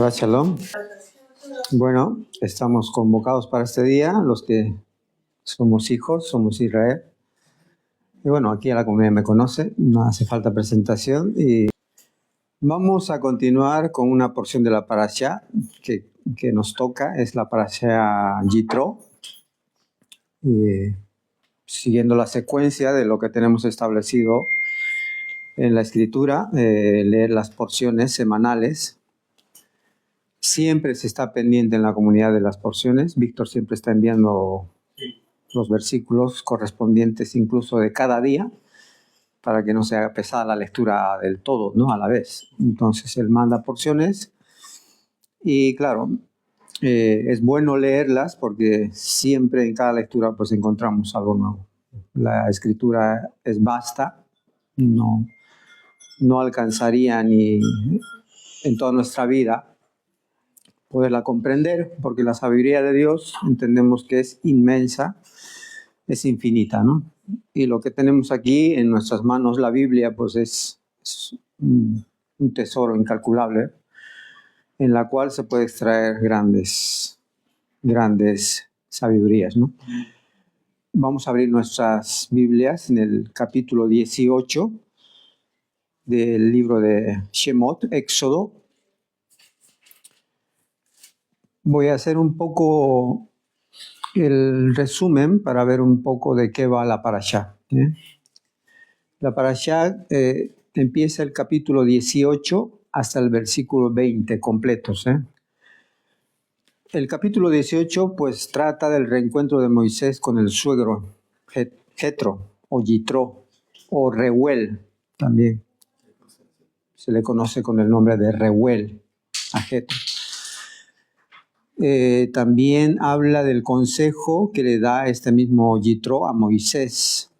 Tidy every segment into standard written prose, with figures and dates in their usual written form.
Shabbat Shalom. Bueno, estamos convocados para este día, los que somos hijos, somos Israel. Y bueno, aquí a la comunidad me conoce, no hace falta presentación. Y vamos a continuar con una porción de la parashá que nos toca, es la parashá Yitro. Siguiendo la secuencia de lo que tenemos establecido en la escritura, leer las porciones semanales. Siempre se está pendiente en la comunidad de las porciones. Víctor siempre está enviando los versículos correspondientes incluso de cada día para que no se haga pesada la lectura del todo, ¿no? A la vez. Entonces él manda porciones y claro, es bueno leerlas porque siempre en cada lectura pues encontramos algo nuevo. La escritura es vasta, no alcanzaría ni en toda nuestra vida poderla comprender, porque la sabiduría de Dios entendemos que es inmensa, es infinita, ¿no? Y lo que tenemos aquí en nuestras manos, la Biblia, pues es un tesoro incalculable, en la cual se puede extraer grandes sabidurías, ¿no? Vamos a abrir nuestras Biblias en el capítulo 18 del libro de Shemot, Éxodo. Voy a hacer un poco el resumen para ver un poco de qué va la parashá. La parashá empieza el capítulo 18 hasta el versículo 20 completos. El capítulo 18 pues trata del reencuentro de Moisés con el suegro Jetro o Yitro o Reuel también. Se le conoce con el nombre de Reuel a Jetro. También habla del consejo que le da este mismo Yitro a Moisés.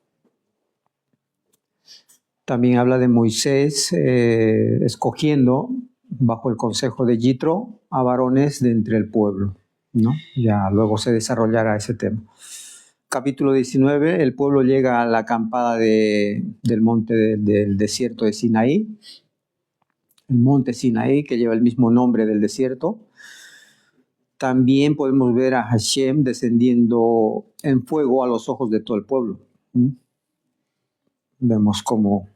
También habla de Moisés escogiendo, bajo el consejo de Yitro, a varones de entre el pueblo, ¿no? Ya luego se desarrollará ese tema. Capítulo 19, el pueblo llega a la acampada del monte del desierto de Sinaí, el monte Sinaí, que lleva el mismo nombre del desierto. También podemos ver a Hashem descendiendo en fuego a los ojos de todo el pueblo. Vemos como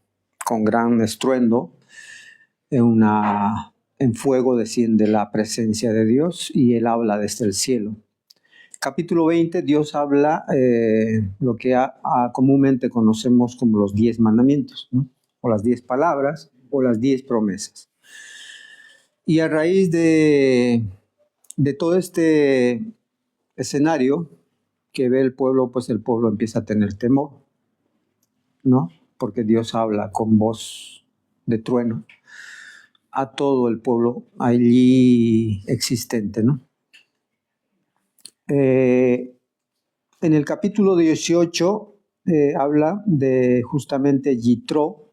con gran estruendo en fuego desciende la presencia de Dios y Él habla desde el cielo. Capítulo 20, Dios habla lo que comúnmente conocemos como los 10 mandamientos, ¿no? O las 10 palabras o las 10 promesas. Y a raíz de todo este escenario que ve el pueblo, pues el pueblo empieza a tener temor, ¿no? Porque Dios habla con voz de trueno a todo el pueblo allí existente, ¿no? En el capítulo 18 habla de justamente Yitro,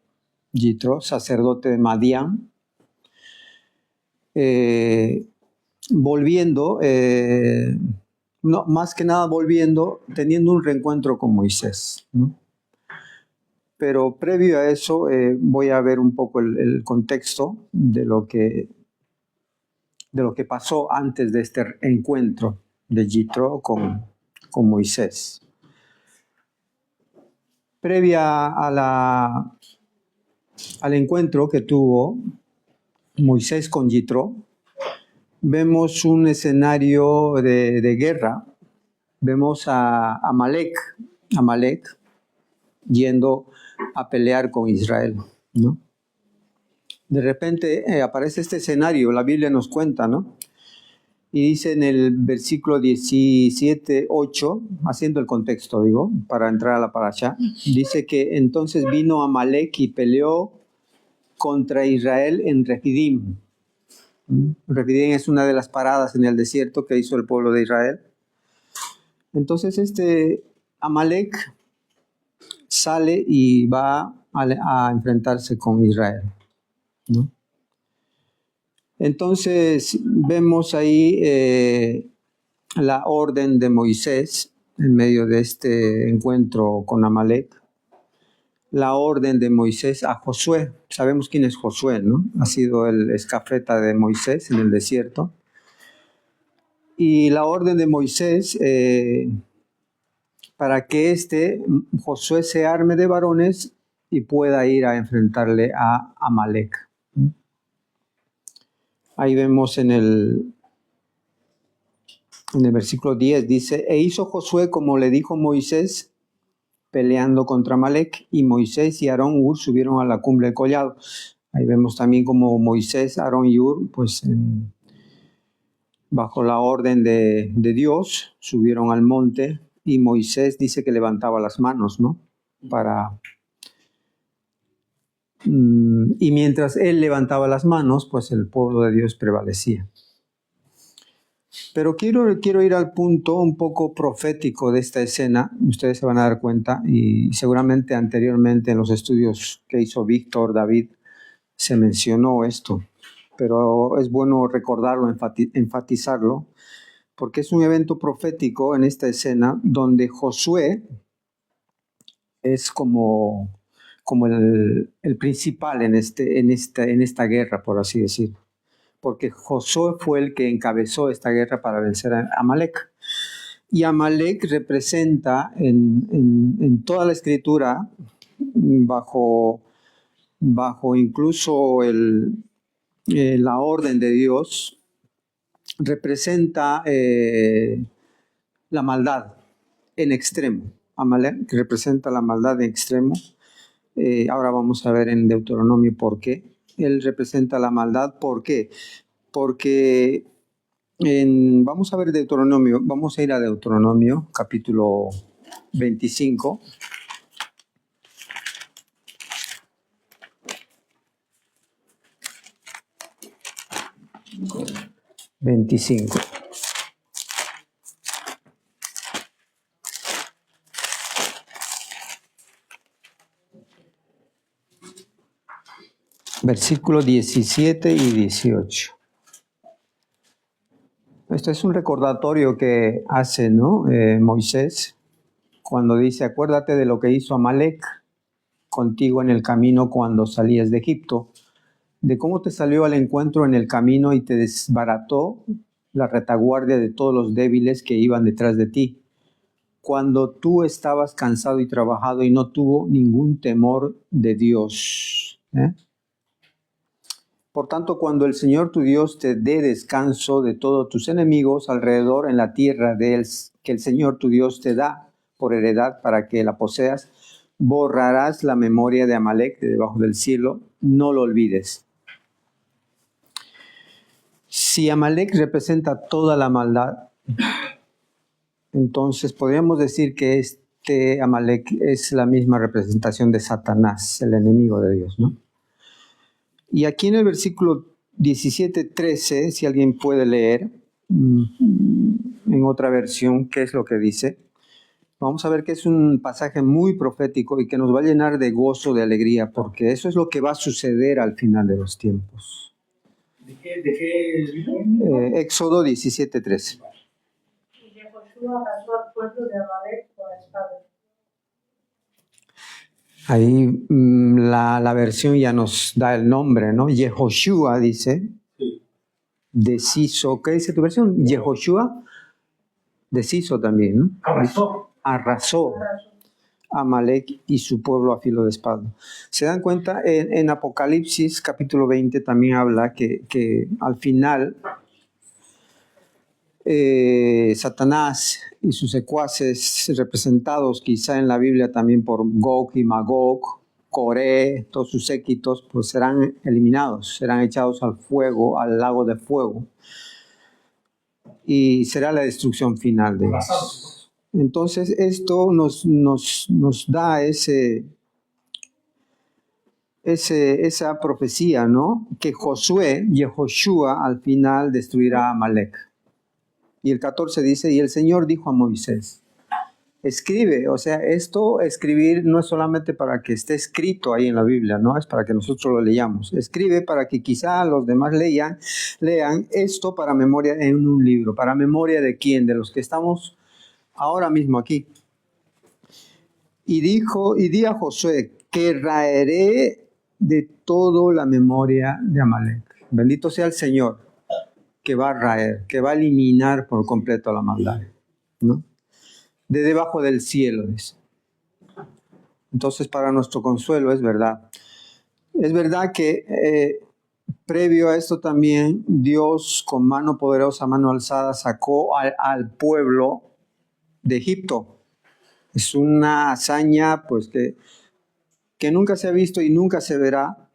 sacerdote de Madián, volviendo, no, más que nada volviendo, teniendo un reencuentro con Moisés, ¿no? Pero previo a eso voy a ver un poco el contexto de lo que pasó antes de este encuentro de Yitro con Moisés. Previa al encuentro que tuvo Moisés con Yitro, vemos un escenario de guerra. Vemos a Amalek yendo a pelear con Israel, ¿no? De repente aparece este escenario, la Biblia nos cuenta, ¿no? Y dice en el versículo 17, 8, haciendo el contexto, digo, para entrar a la parashá, dice que entonces vino Amalek y peleó contra Israel en Refidim. Refidim es una de las paradas en el desierto que hizo el pueblo de Israel. Entonces este Amalek sale y va a enfrentarse con Israel, ¿no? Entonces vemos ahí la orden de Moisés en medio de este encuentro con Amalek. la orden de Moisés a Josué. Sabemos quién es Josué, ¿no? Ha sido el escafeta de Moisés en el desierto. Y la orden de Moisés, para que Josué se arme de varones y pueda ir a enfrentarle a Amalek. Ahí vemos en el versículo 10, dice, e hizo Josué como le dijo Moisés, peleando contra Amalek, y Moisés y Aarón y Hur subieron a la cumbre del collado. Ahí vemos también como Moisés, Aarón y Hur, pues bajo la orden de Dios, subieron al monte, y Moisés dice que levantaba las manos, ¿no? Y mientras él levantaba las manos, pues el pueblo de Dios prevalecía. Pero quiero ir al punto un poco profético de esta escena. Ustedes se van a dar cuenta, y seguramente anteriormente en los estudios que hizo Víctor, David, se mencionó esto. Pero es bueno recordarlo, enfatizarlo, porque es un evento profético en esta escena donde Josué es como el principal en esta guerra, por así decirlo. Porque Josué fue el que encabezó esta guerra para vencer a Amalek. Y Amalek representa en toda la escritura, bajo incluso la orden de Dios, representa la maldad en extremo. Amalek representa la maldad en extremo. Ahora vamos a ver en Deuteronomio por qué. Él representa la maldad. ¿Por qué? Porque vamos a ver Deuteronomio, vamos a ir a Deuteronomio, capítulo 25. Versículos 17 y 18. Esto es un recordatorio que hace, ¿no? Moisés, cuando dice, acuérdate de lo que hizo Amalek contigo en el camino cuando salías de Egipto, de cómo te salió al encuentro en el camino y te desbarató la retaguardia de todos los débiles que iban detrás de ti, cuando tú estabas cansado y trabajado y no tuvo ningún temor de Dios. Por tanto, cuando el Señor tu Dios te dé descanso de todos tus enemigos alrededor en la tierra que el Señor tu Dios te da por heredad para que la poseas, borrarás la memoria de Amalek de debajo del cielo, no lo olvides. Si Amalek representa toda la maldad, entonces podríamos decir que Amalek es la misma representación de Satanás, el enemigo de Dios, ¿no? Y aquí en el versículo 17-13, si alguien puede leer en otra versión qué es lo que dice, vamos a ver que es un pasaje muy profético y que nos va a llenar de gozo, de alegría, porque eso es lo que va a suceder al final de los tiempos. ¿De qué? Éxodo 17-13. Y Yehoshua pasó al pueblo de Amalek por la espada. Ahí la versión ya nos da el nombre, ¿no? Yehoshua dice, Sí. deshizo. ¿Qué dice tu versión? Yehoshua deshizo también, ¿no? Arrasó a Amalek y su pueblo a filo de espada. ¿Se dan cuenta? En Apocalipsis capítulo 20 también habla que al final Satanás y sus secuaces, representados quizá en la Biblia también por Gog y Magog, Coré, todos sus séquitos, pues serán eliminados, serán echados al fuego, al lago de fuego, y será la destrucción final de ellos. Entonces esto nos da esa profecía, ¿no? Que Yehoshua al final destruirá a Amalek. Y el 14 dice, y el Señor dijo a Moisés, escribe, o sea, escribir no es solamente para que esté escrito ahí en la Biblia, no es para que nosotros lo leamos. Escribe para que quizá los demás lean esto para memoria en un libro. ¿Para memoria de quién? De los que estamos ahora mismo aquí. Y di a Josué, que raeré de todo la memoria de Amalek. Bendito sea el Señor, que va a raer, que va a eliminar por completo la maldad, ¿no? De debajo del cielo, dice. Entonces, para nuestro consuelo, es verdad. Es verdad que previo a esto también, Dios con mano poderosa, mano alzada, sacó al pueblo de Egipto. Es una hazaña pues que nunca se ha visto y nunca se verá,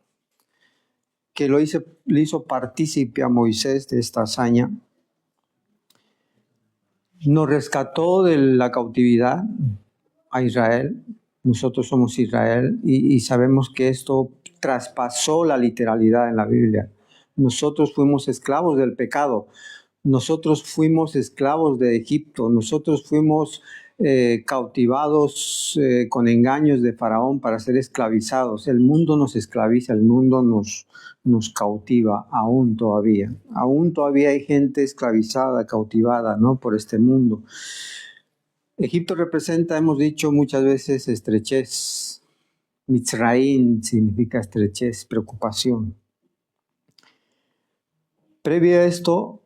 que le hizo partícipe a Moisés de esta hazaña. Nos rescató de la cautividad a Israel. Nosotros somos Israel y sabemos que esto traspasó la literalidad en la Biblia. Nosotros fuimos esclavos del pecado. Nosotros fuimos esclavos de Egipto. Nosotros fuimos cautivados con engaños de Faraón para ser esclavizados. El mundo nos esclaviza, el mundo nos cautiva aún todavía. Aún todavía hay gente esclavizada, cautivada, ¿no? Por este mundo. Egipto representa, hemos dicho muchas veces, estrechez. Mitzraim significa estrechez, preocupación. Previo a esto,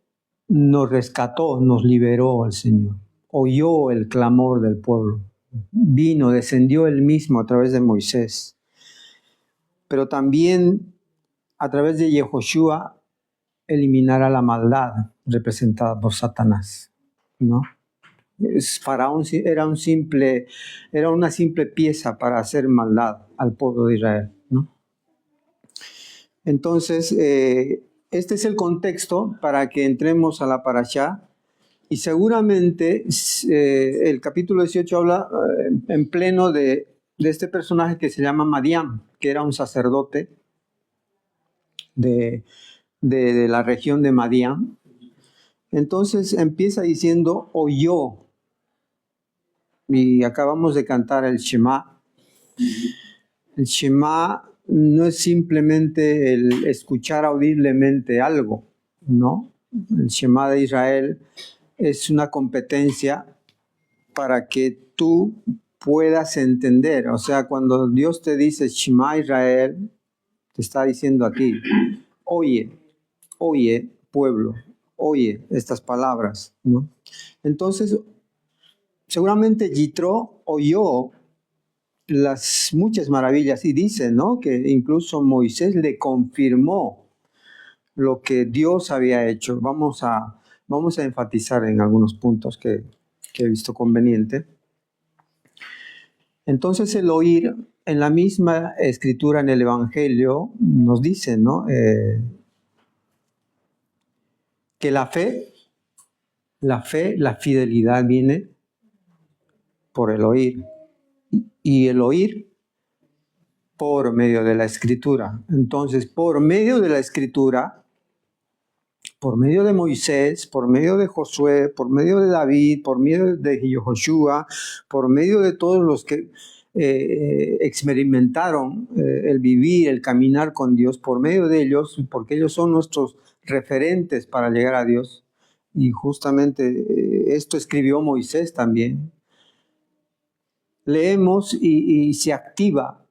nos rescató, nos liberó el Señor. Oyó el clamor del pueblo. Vino, descendió él mismo a través de Moisés. Pero también a través de Yehoshua eliminará la maldad representada por Satanás, ¿no? Faraón era una simple pieza para hacer maldad al pueblo de Israel, ¿no? Entonces, este es el contexto para que entremos a la parashá, y seguramente el capítulo 18 habla en pleno de este personaje que se llama Madián, que era un sacerdote de la región de Madián. Entonces empieza diciendo, oyó. Y acabamos de cantar el Shema. El Shema no es simplemente el escuchar audiblemente algo, ¿no? El Shema de Israel es una competencia para que tú puedas entender. O sea, cuando Dios te dice Shema Israel, te está diciendo a ti, oye, pueblo, oye estas palabras, ¿no? Entonces, seguramente Yitro oyó las muchas maravillas y dice, ¿no?, que incluso Moisés le confirmó lo que Dios había hecho. Vamos a enfatizar en algunos puntos que he visto conveniente. Entonces el oír, en la misma escritura en el Evangelio, nos dice, ¿no?, que la fidelidad viene por el oír. Y el oír por medio de la escritura. Entonces, por medio de la escritura, por medio de Moisés, por medio de Josué, por medio de David, por medio de Yehoshua, por medio de todos los que experimentaron el vivir, el caminar con Dios, por medio de ellos, porque ellos son nuestros referentes para llegar a Dios. Y justamente esto escribió Moisés también. Leemos y se activa,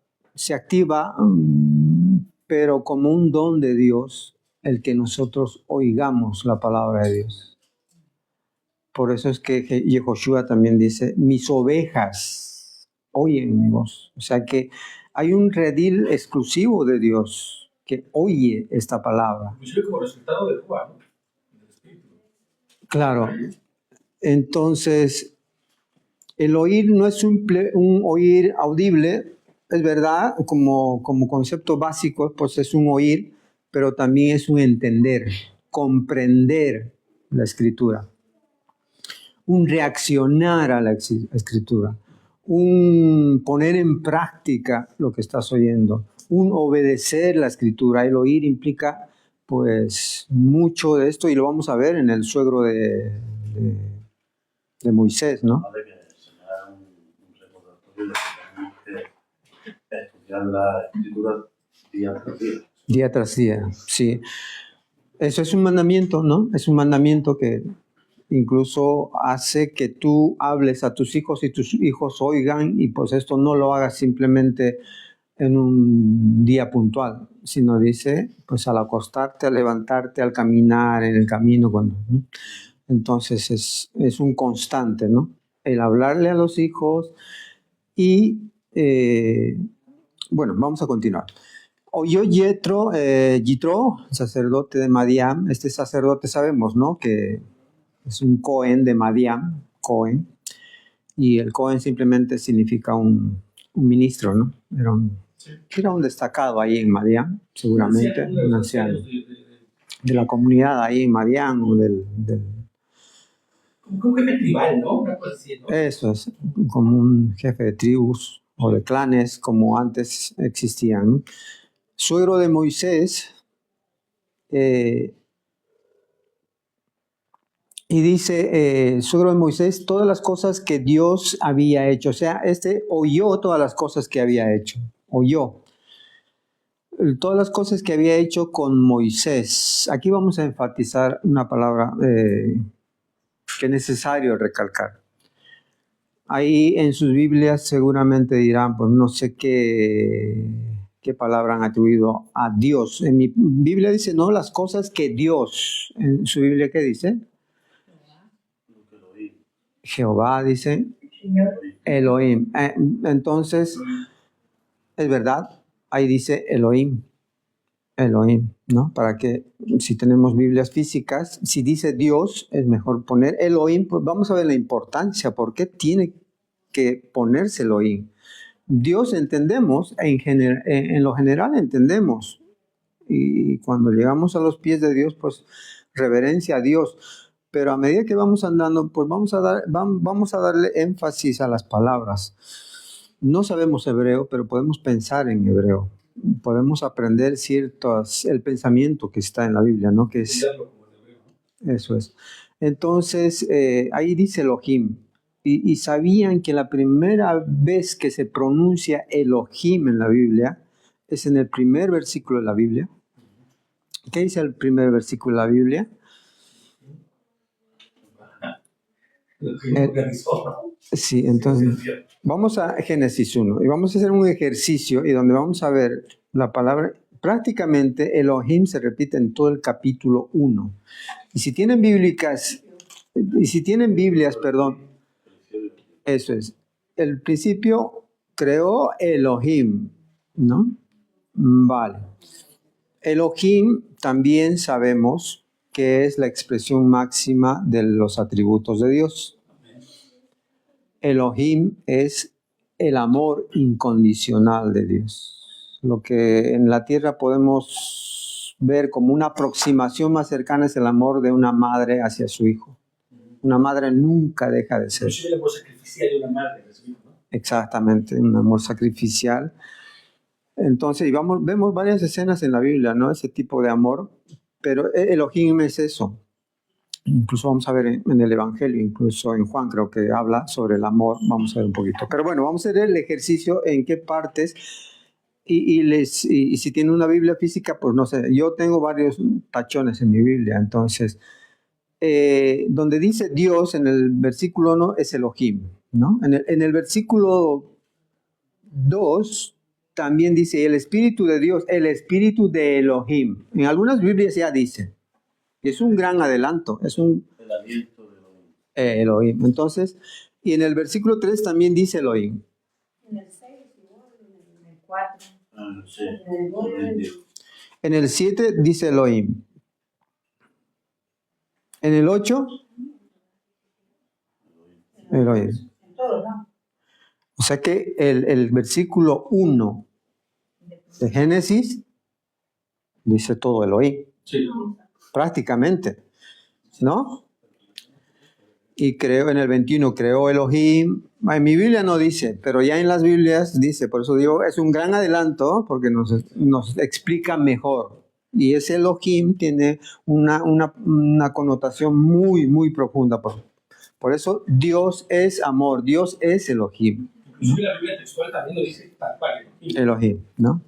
pero como un don de Dios, el que nosotros oigamos la palabra de Dios. Por eso es que Yehoshua también dice, mis ovejas oyen mi voz. O sea que hay un redil exclusivo de Dios que oye esta palabra. Como resultado del Juan, ¿no? Claro. Entonces, el oír no es un oír audible, es verdad, como concepto básico, pues es un oír, pero también es un entender, comprender la escritura, un reaccionar a la escritura, un poner en práctica lo que estás oyendo, un obedecer la escritura. El oír implica pues mucho de esto y lo vamos a ver en el suegro de Moisés, ¿no? Estudiar la escritura día tras día. Día tras día, sí. Eso es un mandamiento, ¿no? Es un mandamiento que incluso hace que tú hables a tus hijos y tus hijos oigan, y pues esto no lo hagas simplemente en un día puntual, sino dice, pues al acostarte, al levantarte, al caminar, en el camino, cuando, ¿no? Entonces es un constante, ¿no? El hablarle a los hijos y, bueno, vamos a continuar. Oyó Yitro, sacerdote de Madián. Este sacerdote sabemos, ¿no? Que es un Cohen de Madián, Cohen. Y el Cohen simplemente significa un ministro, ¿no? Era un destacado ahí en Madián, seguramente, un anciano de la comunidad ahí en Madián o del Como un jefe tribal, ¿no? Una cosa así, ¿no? Eso es, como un jefe de tribus o de clanes como antes existían, ¿no? Suegro de Moisés, y dice, suegro de Moisés, todas las cosas que Dios había hecho. O sea, este oyó todas las cosas que había hecho. Oyó. Todas las cosas que había hecho con Moisés. Aquí vamos a enfatizar una palabra que es necesario recalcar. Ahí en sus Biblias seguramente dirán, pues no sé qué palabra han atribuido a Dios. En mi Biblia dice, no, las cosas que Dios. En su Biblia, ¿qué dice? Jehová dice, Elohim. Entonces, es verdad, ahí dice Elohim, Elohim, ¿no? Para que, si tenemos Biblias físicas, si dice Dios, es mejor poner Elohim. Pues vamos a ver la importancia, ¿por qué tiene que ponerse Elohim? Dios entendemos, en lo general entendemos, y cuando llegamos a los pies de Dios, pues reverencia a Dios. Pero a medida que vamos andando, pues vamos a darle énfasis a las palabras. No sabemos hebreo, pero podemos pensar en hebreo. Podemos aprender el pensamiento que está en la Biblia, ¿no? Que es, eso es. Entonces, ahí dice Elohim. Y sabían que la primera vez que se pronuncia Elohim en la Biblia es en el primer versículo de la Biblia. ¿Qué dice el primer versículo de la Biblia? Sí, entonces vamos a Génesis 1 y vamos a hacer un ejercicio y donde vamos a ver la palabra, prácticamente Elohim se repite en todo el capítulo 1. Y si tienen Biblias, perdón, eso es. El principio creó Elohim, ¿no? Vale. Elohim también sabemos que es la expresión máxima de los atributos de Dios. Elohim es el amor incondicional de Dios. Lo que en la tierra podemos ver como una aproximación más cercana es el amor de una madre hacia su hijo. Una madre nunca deja de ser. Es el amor sacrificial de una madre hacia su hijo, ¿no? Exactamente, un amor sacrificial. Entonces, y vemos varias escenas en la Biblia, ¿no? Ese tipo de amor, pero Elohim es eso. Incluso vamos a ver en el Evangelio, incluso en Juan creo que habla sobre el amor, vamos a ver un poquito. Pero bueno, vamos a hacer el ejercicio en qué partes, y si tienen una Biblia física, pues no sé, yo tengo varios tachones en mi Biblia, entonces, donde dice Dios en el versículo 1 es Elohim, ¿no? En el versículo 2 también dice el Espíritu de Dios, el Espíritu de Elohim. En algunas Biblias ya dice. Es un gran adelanto, es un El aliento de Elohim. Entonces, y en el versículo 3 también dice Elohim. En el 6 igual, en el 4. sí. En el 9. En el 7 dice Elohim. En el 8, Elohim. En todos, ¿no? O sea que el versículo 1 de Génesis dice todo Elohim, Sí. prácticamente, ¿no? Y creo en el 21, creó Elohim. En mi Biblia no dice, pero ya en las Biblias dice, por eso digo, es un gran adelanto porque nos explica mejor. Y ese Elohim tiene una connotación muy, muy profunda. Por eso Dios es amor, Dios es Elohim. Inclusive la Biblia textual también lo dice tal cual. Elohim, ¿no?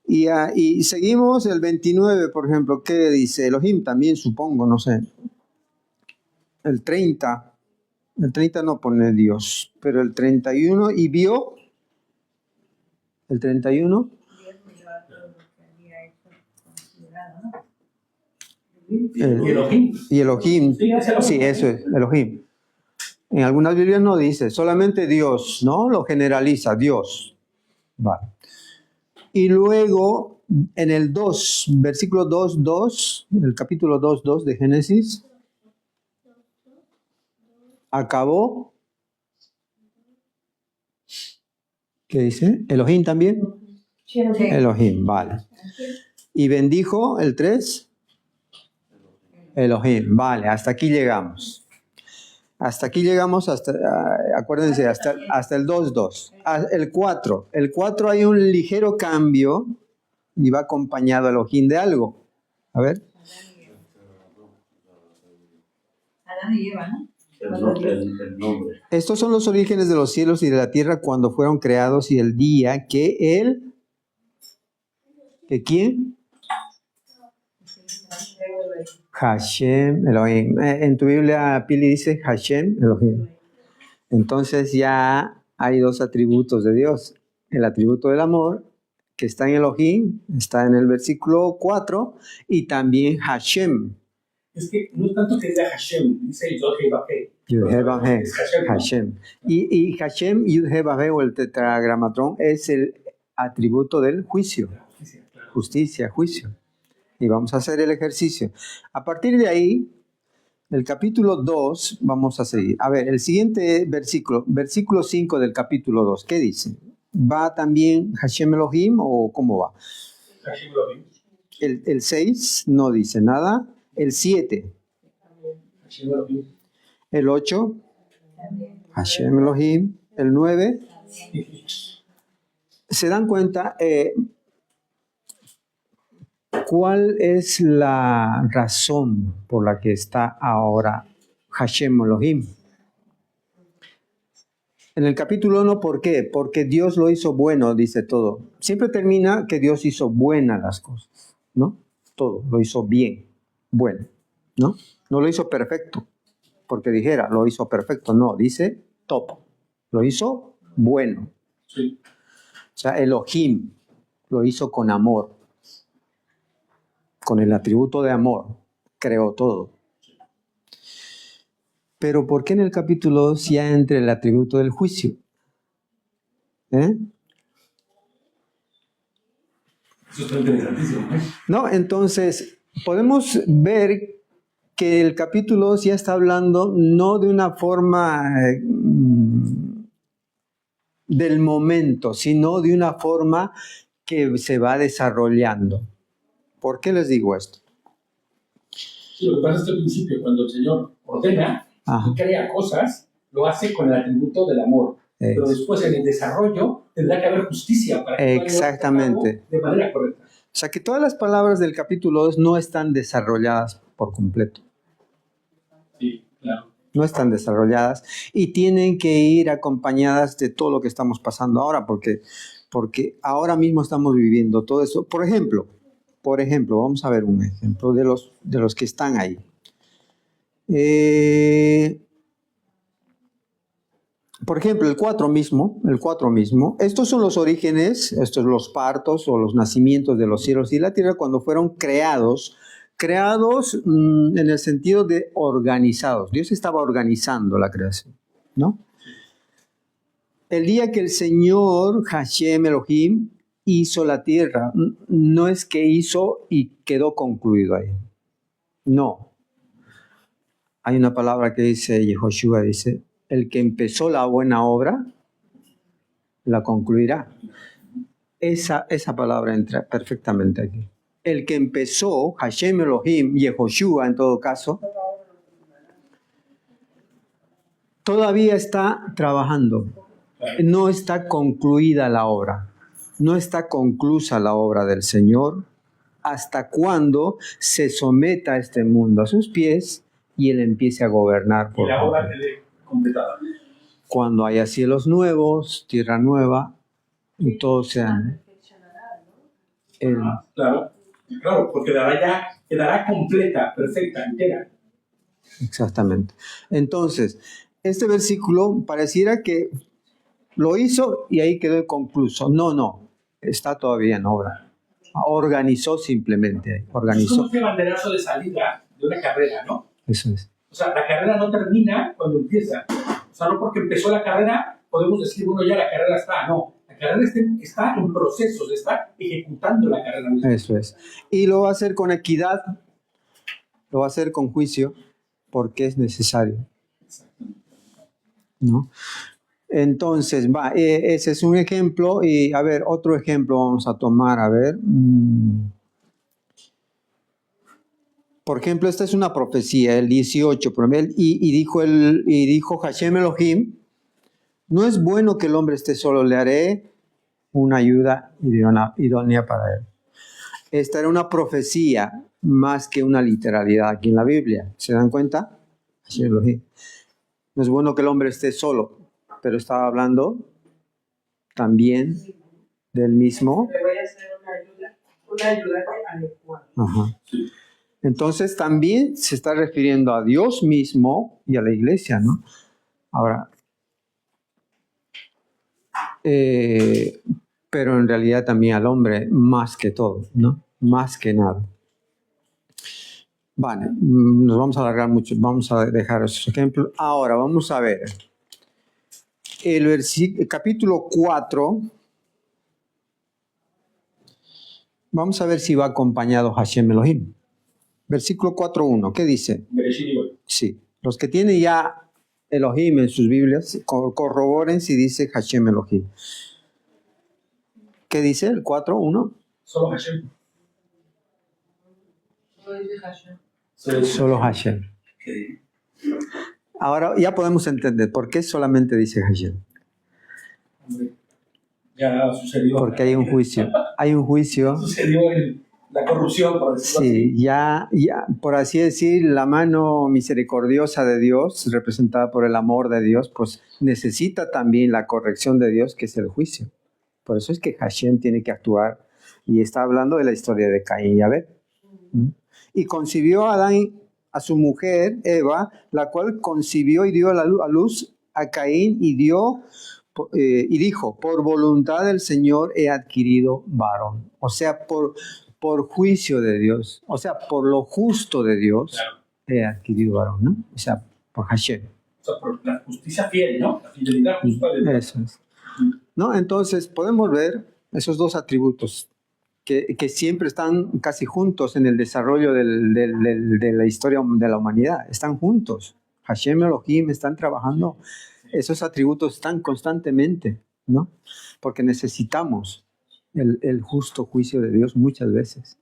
Y seguimos el 29, por ejemplo, ¿qué dice? Elohim también, supongo, no sé. El 30 no pone Dios, pero el 31, y vio El 31. Dios miró a todo lo que había hecho considerado, ¿no? Y Elohim. Y Elohim. Sí, es Elohim. Sí, eso es, Elohim. En algunas Biblias no dice, solamente Dios, ¿no? Lo generaliza, Dios. Vale. Y luego, en el 2, versículo 2:2, el capítulo 2:2 de Génesis, acabó. ¿Qué dice? Elohim también. Sí. Elohim, vale. Y bendijo el 3. Elohim, vale, hasta aquí llegamos. Hasta aquí llegamos, acuérdense, hasta el 2:2. El 4. El 4 hay un ligero cambio y va acompañado Elohim de algo. A ver. Adán y Eva, ¿no? El nombre. Estos son los orígenes de los cielos y de la tierra cuando fueron creados y el día que él... ¿Que quién? Hashem Elohim. En tu Biblia, Pili, dice Hashem Elohim. Entonces ya hay dos atributos de Dios. El atributo del amor, que está en Elohim, está en el versículo 4, y también Hashem. Es que no es tanto que diga Hashem, dice Yod-Heh-Vah-Heh. Yud-Heh-Vah-Heh, Es Hashem, ¿no? Hashem. Y Hashem, Yud-Heh-Vah-Heh, o el tetragramatrón, es el atributo del juicio. Justicia, claro. Justicia, juicio. Y vamos a hacer el ejercicio. A partir de ahí, el capítulo 2, vamos a seguir. A ver, el siguiente versículo 5 del capítulo 2, ¿qué dice? ¿Va también Hashem Elohim o cómo va? Hashem Elohim. El 6 no dice nada. El 7, Hashem Elohim. el 8, Hashem Elohim. El 9, ¿se dan cuenta? ¿Cuál es la razón por la que está ahora Hashem Elohim? En el capítulo 1, ¿por qué? Porque Dios lo hizo bueno, dice todo. Siempre termina que Dios hizo buenas las cosas, ¿no? Todo, lo hizo bien, bueno, ¿no? No lo hizo perfecto, porque dijera, lo hizo perfecto, no, dice top, lo hizo bueno. Sí. O sea, Elohim lo hizo con amor. Con el atributo de amor, creó todo. Pero ¿por qué en el capítulo 2 ya entra el atributo del juicio? Eso está interesantísimo. No, entonces podemos ver que el capítulo 2 ya está hablando no de una forma del momento, sino de una forma que se va desarrollando. ¿Por qué les digo esto? Sí, lo que pasa es que al principio, cuando el Señor ordena Ajá. y crea cosas, lo hace con el atributo del amor. Pero después, en el desarrollo, tendrá que haber justicia para que Exactamente. de manera correcta. O sea que todas las palabras del capítulo 2 no están desarrolladas por completo. Sí, claro. No están desarrolladas y tienen que ir acompañadas de todo lo que estamos pasando ahora, porque ahora mismo estamos viviendo todo eso. Por ejemplo, vamos a ver un ejemplo de los que están ahí. Por ejemplo, el 4 mismo, estos son los orígenes, estos son los partos o los nacimientos de los cielos y la tierra cuando fueron creados en el sentido de organizados. Dios estaba organizando la creación, ¿no? El día que el Señor, Hashem Elohim, hizo la tierra, no es que hizo y quedó concluido ahí. No. Hay una palabra que dice, Yehoshua dice, el que empezó la buena obra, la concluirá. Esa palabra entra perfectamente aquí. El que empezó, Hashem Elohim, Yehoshua en todo caso, todavía está trabajando. No está concluida la obra. No está conclusa la obra del Señor hasta cuando se someta a este mundo a sus pies y Él empiece a gobernar. Y la obra quede completada. Cuando haya cielos nuevos, tierra nueva, y todo sea... Claro, porque quedará completa, perfecta, entera. Exactamente. Entonces, este versículo pareciera que lo hizo y ahí quedó inconcluso. No. está todavía en obra. Organizó simplemente, organizó. Es como este banderazo de salida de una carrera, ¿no? Eso es. O sea, la carrera no termina cuando empieza. O sea, no porque empezó la carrera podemos decir, bueno, ya la carrera está. No, la carrera está en proceso, se está ejecutando la carrera misma. Eso es. Y lo va a hacer con equidad, lo va a hacer con juicio, porque es necesario, ¿no? Entonces, ese es un ejemplo. Y, a ver, otro ejemplo vamos a tomar, a ver. Por ejemplo, esta es una profecía, el 18, y dijo Hashem Elohim, no es bueno que el hombre esté solo, le haré una ayuda idónea para él. Esta era una profecía más que una literalidad aquí en la Biblia. ¿Se dan cuenta? Hashem Elohim. No es bueno que el hombre esté solo, pero estaba hablando también del mismo. Le voy a hacer una ayuda adecuada. Ajá. Entonces también se está refiriendo a Dios mismo y a la iglesia, ¿no? Ahora, pero en realidad también al hombre más que todo, ¿no? Más que nada. Vale, nos vamos a alargar mucho, vamos a dejar esos ejemplos. Ahora vamos a ver el capítulo 4. Vamos a ver si va acompañado Hashem Elohim. Versículo 4.1, ¿qué dice? Sí, los que tienen ya Elohim en sus Biblias, corroboren si dice Hashem Elohim. ¿Qué dice el 4.1? Solo Hashem. Solo Hashem. Ahora ya podemos entender por qué solamente dice Hashem. Ya sucedió. Porque hay un juicio. Hay un juicio. Sucedió la corrupción, por decirlo así. Sí, ya, por así decir, la mano misericordiosa de Dios, representada por el amor de Dios, pues necesita también la corrección de Dios, que es el juicio. Por eso es que Hashem tiene que actuar. Y está hablando de la historia de Caín y Abel. Y concibió a Adán, a su mujer, Eva, la cual concibió y dio a luz a Caín y dijo, por voluntad del Señor he adquirido varón. O sea, por juicio de Dios, o sea, por lo justo de Dios, claro, he adquirido varón, ¿no? O sea, por Hashem. O sea, por la justicia fiel, ¿no? La fidelidad justa de Dios. Eso es. ¿No? Entonces, podemos ver esos dos atributos que siempre están casi juntos en el desarrollo de la historia de la humanidad. Están juntos. Hashem y Elohim están trabajando. Esos atributos están constantemente, ¿no? Porque necesitamos el justo juicio de Dios muchas veces.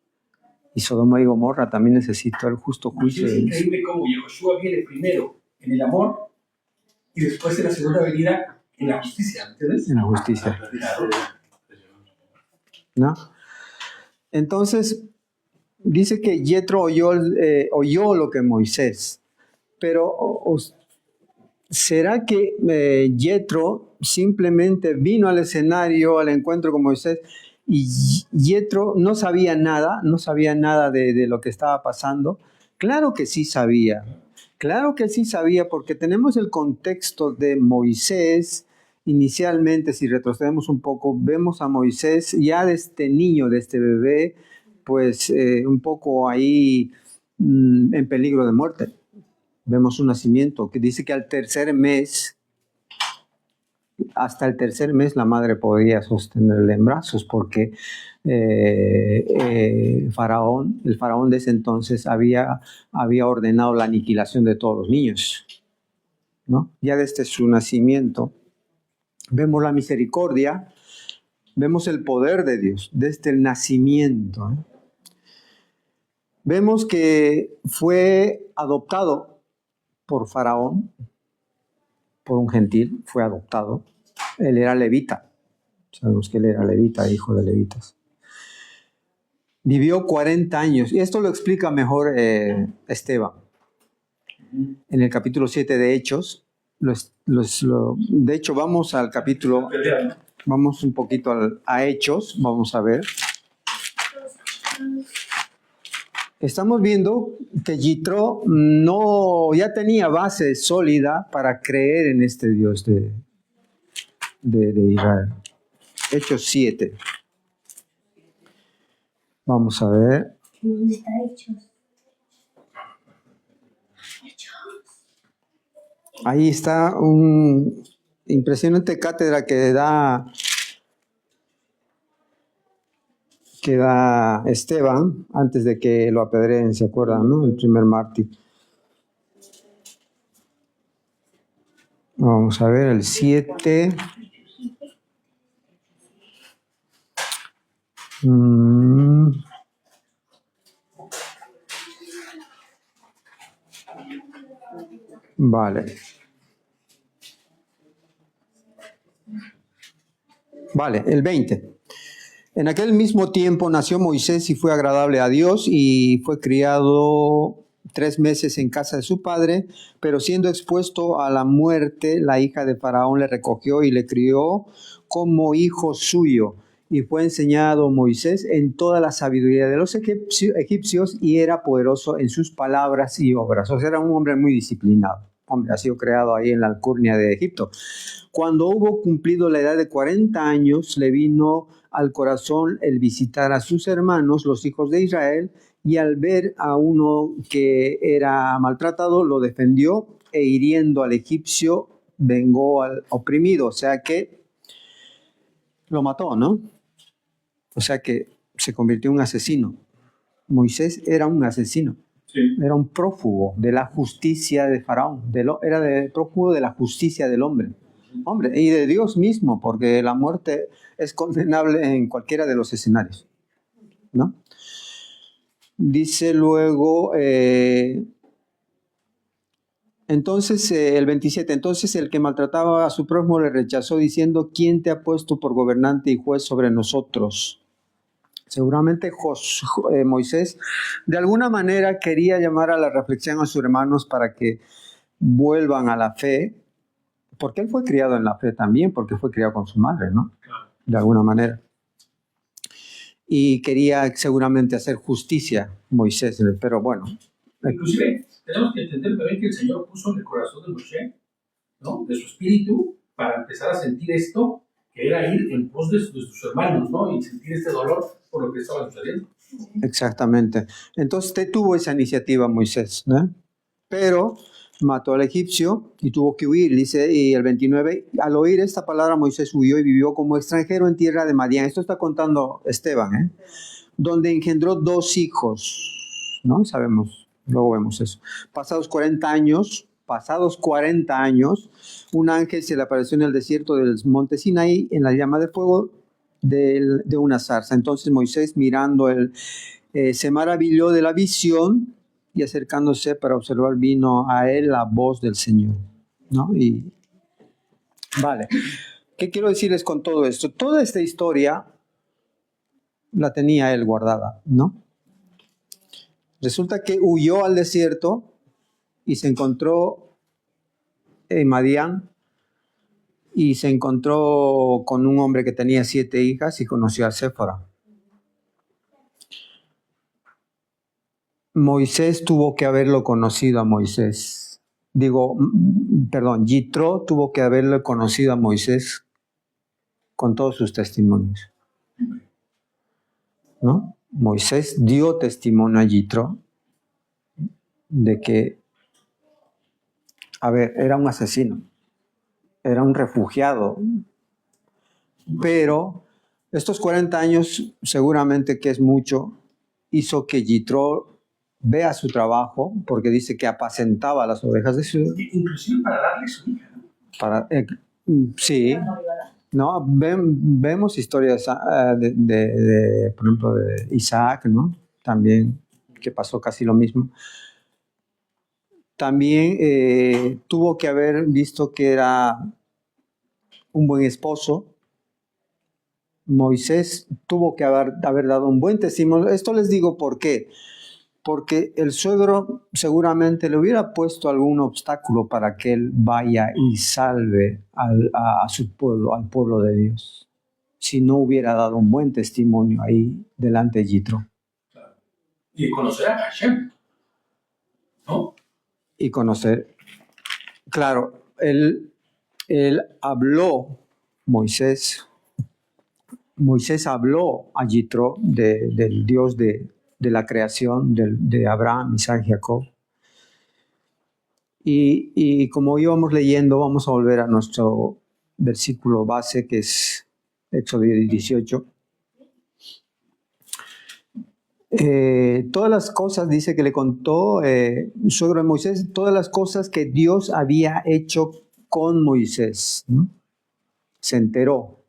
Y Sodoma y Gomorra también necesitó el justo juicio de Dios. Es increíble cómo Yehoshua viene primero en el amor y después en la segunda venida en la justicia, ¿entiendes? En la justicia. ¿No? Entonces, dice que Yetro oyó lo que Moisés, pero ¿será que Yetro simplemente vino al escenario, al encuentro con Moisés, y Yetro no sabía nada de lo que estaba pasando? Claro que sí sabía porque tenemos el contexto de Moisés. Inicialmente, si retrocedemos un poco, vemos a Moisés ya de este niño, de este bebé, pues un poco ahí en peligro de muerte. Vemos un nacimiento que dice que hasta el tercer mes la madre podía sostenerle en brazos porque el faraón de ese entonces había ordenado la aniquilación de todos los niños, ¿no? Ya desde su nacimiento vemos la misericordia, vemos el poder de Dios desde el nacimiento, ¿eh? Vemos que fue adoptado por Faraón, por un gentil, fue adoptado. Él era levita. Sabemos que él era levita, hijo de levitas. Vivió 40 años. Y esto lo explica mejor Esteban. En el capítulo 7 de Hechos. De hecho, vamos al capítulo... Vamos un poquito a Hechos. Vamos a ver. Estamos viendo que Yitro ya tenía base sólida para creer en este Dios de Israel. Hechos 7. Vamos a ver. ¿Dónde está Hechos? Ahí está un impresionante cátedra que da Esteban antes de que lo apedreen, ¿se acuerdan, no? El primer mártir. Vamos a ver el 7. Vale. Vale, el 20. En aquel mismo tiempo nació Moisés y fue agradable a Dios y fue criado 3 meses en casa de su padre, pero siendo expuesto a la muerte, la hija de Faraón le recogió y le crió como hijo suyo. Y fue enseñado Moisés en toda la sabiduría de los egipcios y era poderoso en sus palabras y obras. O sea, era un hombre muy disciplinado. Hombre, ha sido creado ahí en la alcurnia de Egipto. Cuando hubo cumplido la edad de 40 años, le vino al corazón el visitar a sus hermanos, los hijos de Israel, y al ver a uno que era maltratado, lo defendió e hiriendo al egipcio, vengó al oprimido. O sea que lo mató, ¿no? O sea que se convirtió en un asesino. Moisés era un asesino. Sí. Era un prófugo de la justicia de Faraón. Era prófugo de la justicia del hombre. Hombre, y de Dios mismo, porque la muerte es condenable en cualquiera de los escenarios, ¿no? Dice luego, entonces el 27, entonces el que maltrataba a su prójimo le rechazó diciendo, ¿quién te ha puesto por gobernante y juez sobre nosotros? Seguramente Moisés de alguna manera quería llamar a la reflexión a sus hermanos para que vuelvan a la fe, porque él fue criado en la fe también, porque fue criado con su madre, ¿no? De alguna manera. Y quería seguramente hacer justicia Moisés, pero bueno. Inclusive, tenemos que entender también que el Señor puso en el corazón de Moshe, ¿no? De su espíritu, para empezar a sentir esto, que era ir en pos de sus hermanos, ¿no? Y sentir este dolor por lo que estaba sucediendo. Exactamente. Entonces tuvo esa iniciativa Moisés, ¿no? Pero mató al egipcio y tuvo que huir, dice, y el 29, al oír esta palabra Moisés huyó y vivió como extranjero en tierra de Madián. Esto está contando Esteban, ¿eh? Donde engendró 2 hijos, ¿no? Sabemos, luego vemos eso. Pasados 40 años, un ángel se le apareció en el desierto del monte Sinaí en la llama de fuego de una zarza. Entonces Moisés mirando se maravilló de la visión y acercándose para observar vino a él la voz del Señor, ¿no? Y vale, ¿qué quiero decirles con todo esto? Toda esta historia la tenía él guardada, ¿no? Resulta que huyó al desierto y se encontró en Madián y se encontró con un hombre que tenía 7 hijas y conoció a Séfora. Moisés tuvo que haberlo conocido a Moisés. Yitro tuvo que haberlo conocido a Moisés con todos sus testimonios, ¿no? Moisés dio testimonio a Yitro de que, era un asesino, era un refugiado, pero estos 40 años, seguramente que es mucho, hizo que Yitro vea su trabajo, porque dice que apacentaba las ovejas de su... Inclusive para darle su hija, ¿no? Sí, ¿no? Vemos historias por ejemplo, de Isaac, ¿no? También, que pasó casi lo mismo. También tuvo que haber visto que era un buen esposo. Moisés tuvo que haber dado un buen testimonio. Esto les digo por qué. Porque el suegro seguramente le hubiera puesto algún obstáculo para que él vaya y salve a su pueblo, al pueblo de Dios, si no hubiera dado un buen testimonio ahí delante de Yitro. Claro. Y conocer a Hashem, ¿no? Y conocer, claro, él habló, Moisés Moisés habló a Yitro del Dios de la creación, de Abraham, Isaac y Jacob. Y como íbamos leyendo, vamos a volver a nuestro versículo base, que es Éxodo 18. Todas las cosas, dice que le contó suegro de Moisés, todas las cosas que Dios había hecho con Moisés, ¿no? Se enteró.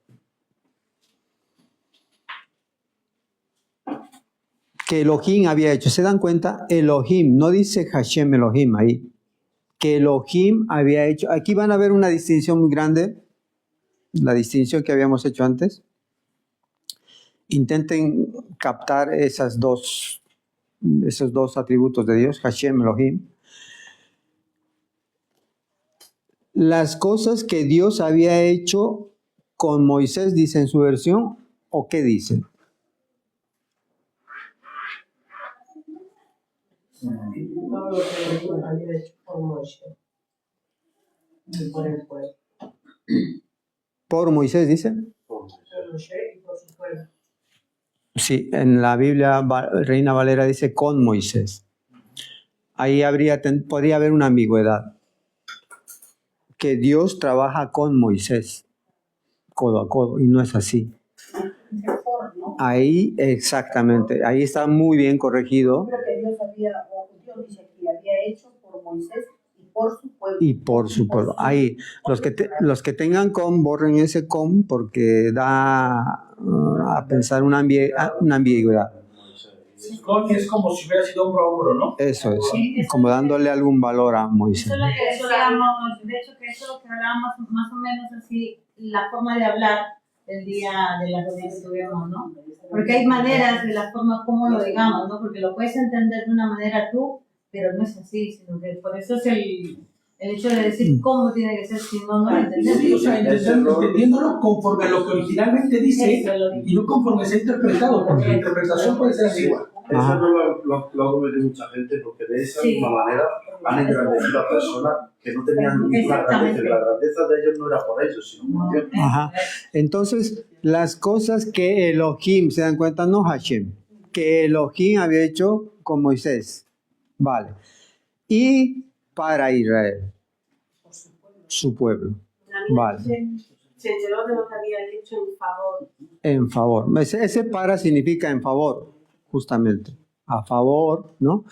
Que Elohim había hecho. ¿Se dan cuenta? Elohim, no dice Hashem Elohim ahí. Que Elohim había hecho. Aquí van a ver una distinción muy grande, la distinción que habíamos hecho antes. Intenten captar esos dos atributos de Dios, Hashem, Elohim. Las cosas que Dios había hecho con Moisés, dice en su versión, ¿o qué dice? Todo lo que Dios había hecho por Moisés y por el pueblo. Por Moisés, dice. Por Moisés y por su pueblo. Sí, en la Biblia Reina Valera dice con Moisés. Ahí podría haber una ambigüedad. Que Dios trabaja con Moisés, codo a codo, y no es así. Ahí, exactamente, ahí está muy bien corregido. Creo que Dios dice que había hecho por Moisés y por su pueblo. Y por su pueblo. Ahí, los que tengan con, borren ese con porque da a pensar una ambigüedad. Con es como si hubiera sido hombro a hombro, ¿no? Eso es, como dándole algún valor a Moisés. Eso es lo que decíamos, de hecho que eso es lo que hablábamos más o menos así, la forma de hablar el día de la reunión que tuvimos, ¿no? Porque hay maneras de la forma como lo digamos, ¿no? Porque lo puedes entender de una manera tú, pero no es así, sino que por eso es el hecho de decir cómo tiene que ser, si no, no lo entendemos. Sí, o sea, entendiéndolo conforme a lo que originalmente dice y no conforme se ha interpretado, porque la interpretación puede ser ambigua. Eso lo ha cometido mucha gente, porque de esa misma manera han engrandecido a personas que no tenían ninguna grandeza. La grandeza de ellos no era por ellos, sino por Dios. Ajá. Entonces, las cosas que Elohim, se dan cuenta, no Hashem, que Elohim había hecho con Moisés. Vale. Y para Israel, su pueblo. Vale. Se enteró de lo que había hecho en favor. En favor. Ese para significa en favor, justamente. A favor, ¿no?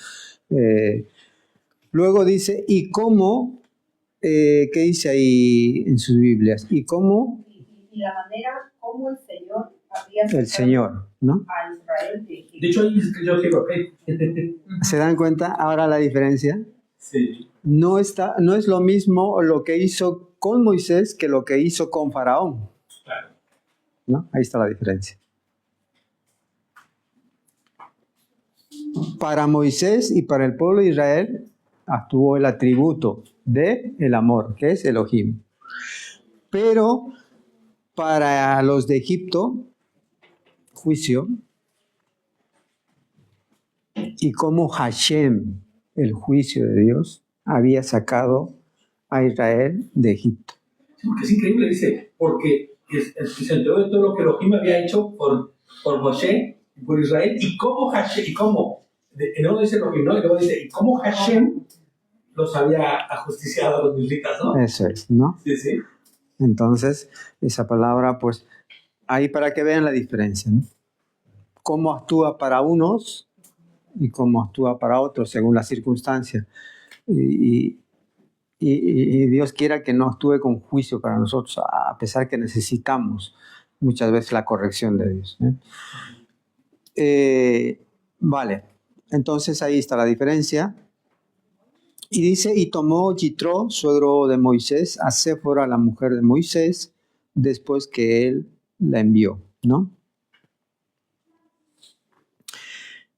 Luego dice, ¿y cómo? ¿Qué dice ahí en sus Biblias? ¿Y cómo? Y la manera como el Señor había El Señor, ¿no? a Israel de Egipto. De hecho, ahí yo quiero, ok. ¿Se dan cuenta ahora la diferencia? Sí. No es lo mismo lo que hizo con Moisés que lo que hizo con Faraón. Claro. ¿No? Ahí está la diferencia. Para Moisés y para el pueblo de Israel actuó el atributo de el amor, que es Elohim. Pero para los de Egipto, juicio, y como Hashem, el juicio de Dios, había sacado a Israel de Egipto. Sí, porque es increíble, dice, porque se enteró de todo lo que Elohim había hecho por Moshe y por Israel, y cómo Hashem, no dice Elohim, ¿no? Y luego dice, y cómo Hashem los había ajusticiado a los israelitas, ¿no? Eso es, ¿no? Sí, sí. Entonces, esa palabra, pues, ahí para que vean la diferencia, ¿no? Cómo actúa para unos y cómo actúa para otros, según la circunstancia. Y Dios quiera que no actúe con juicio para nosotros, a pesar que necesitamos muchas veces la corrección de Dios, ¿eh? Vale, entonces ahí está la diferencia. Y dice, y tomó Yitro, suegro de Moisés, a Séfora, la mujer de Moisés, después que él la envió, ¿no?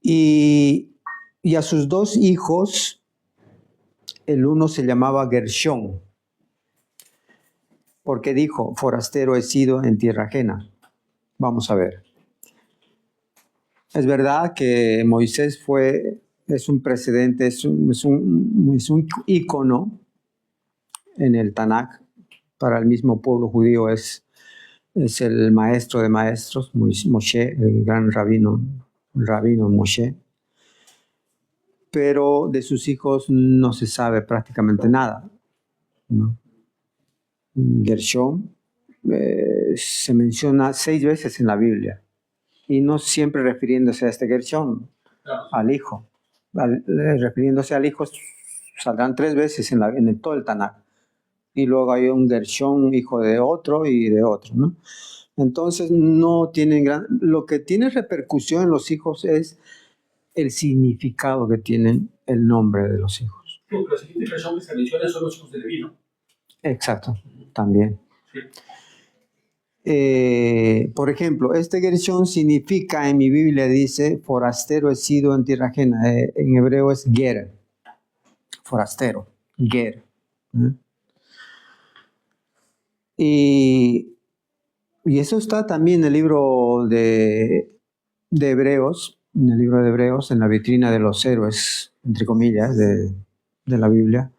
Y a sus dos hijos, el uno se llamaba Gershón, porque dijo, forastero he sido en tierra ajena. Vamos a ver. Es verdad que Moisés es un precedente, es un ícono en el Tanakh. Para el mismo pueblo judío es es el maestro de maestros, Moshe, el gran rabino Moshe. Pero de sus hijos no se sabe prácticamente nada, ¿no? Gershom se menciona 6 veces en la Biblia, y no siempre refiriéndose a este Gershom, al hijo. Refiriéndose al hijo saldrán 3 veces en todo el Tanakh. Y luego hay un Gershom, hijo de otro y de otro, ¿no? Entonces no tienen lo que tiene repercusión en los hijos es el significado que tienen el nombre de los hijos. Sí, pero la siguiente Gershom que se menciona son los hijos de Leví, ¿no? Exacto, también. Sí. Por ejemplo, este Gershom significa, en mi Biblia dice, forastero he sido en tierra ajena. En hebreo es ger, forastero, ger. Y eso está también en el libro de Hebreos, en la vitrina de los héroes, entre comillas, de la Biblia.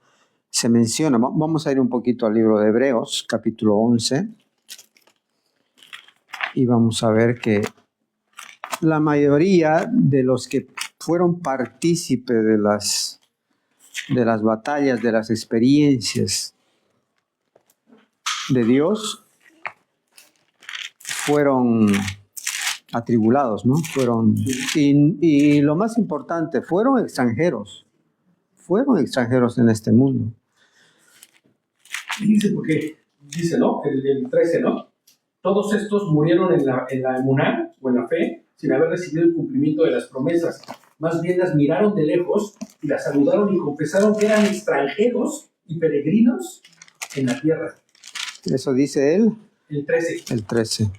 Se menciona, vamos a ir un poquito al libro de Hebreos, capítulo 11, y vamos a ver que la mayoría de los que fueron partícipes de las batallas, de las experiencias de Dios, fueron atribulados, ¿no? Y lo más importante, fueron extranjeros en este mundo. Y dice, porque dice, ¿no? El 13, ¿no? Todos estos murieron en la emuná, o en la fe, sin haber recibido el cumplimiento de las promesas. Más bien las miraron de lejos y las saludaron y confesaron que eran extranjeros y peregrinos en la tierra. Eso dice él. El 13. El 13.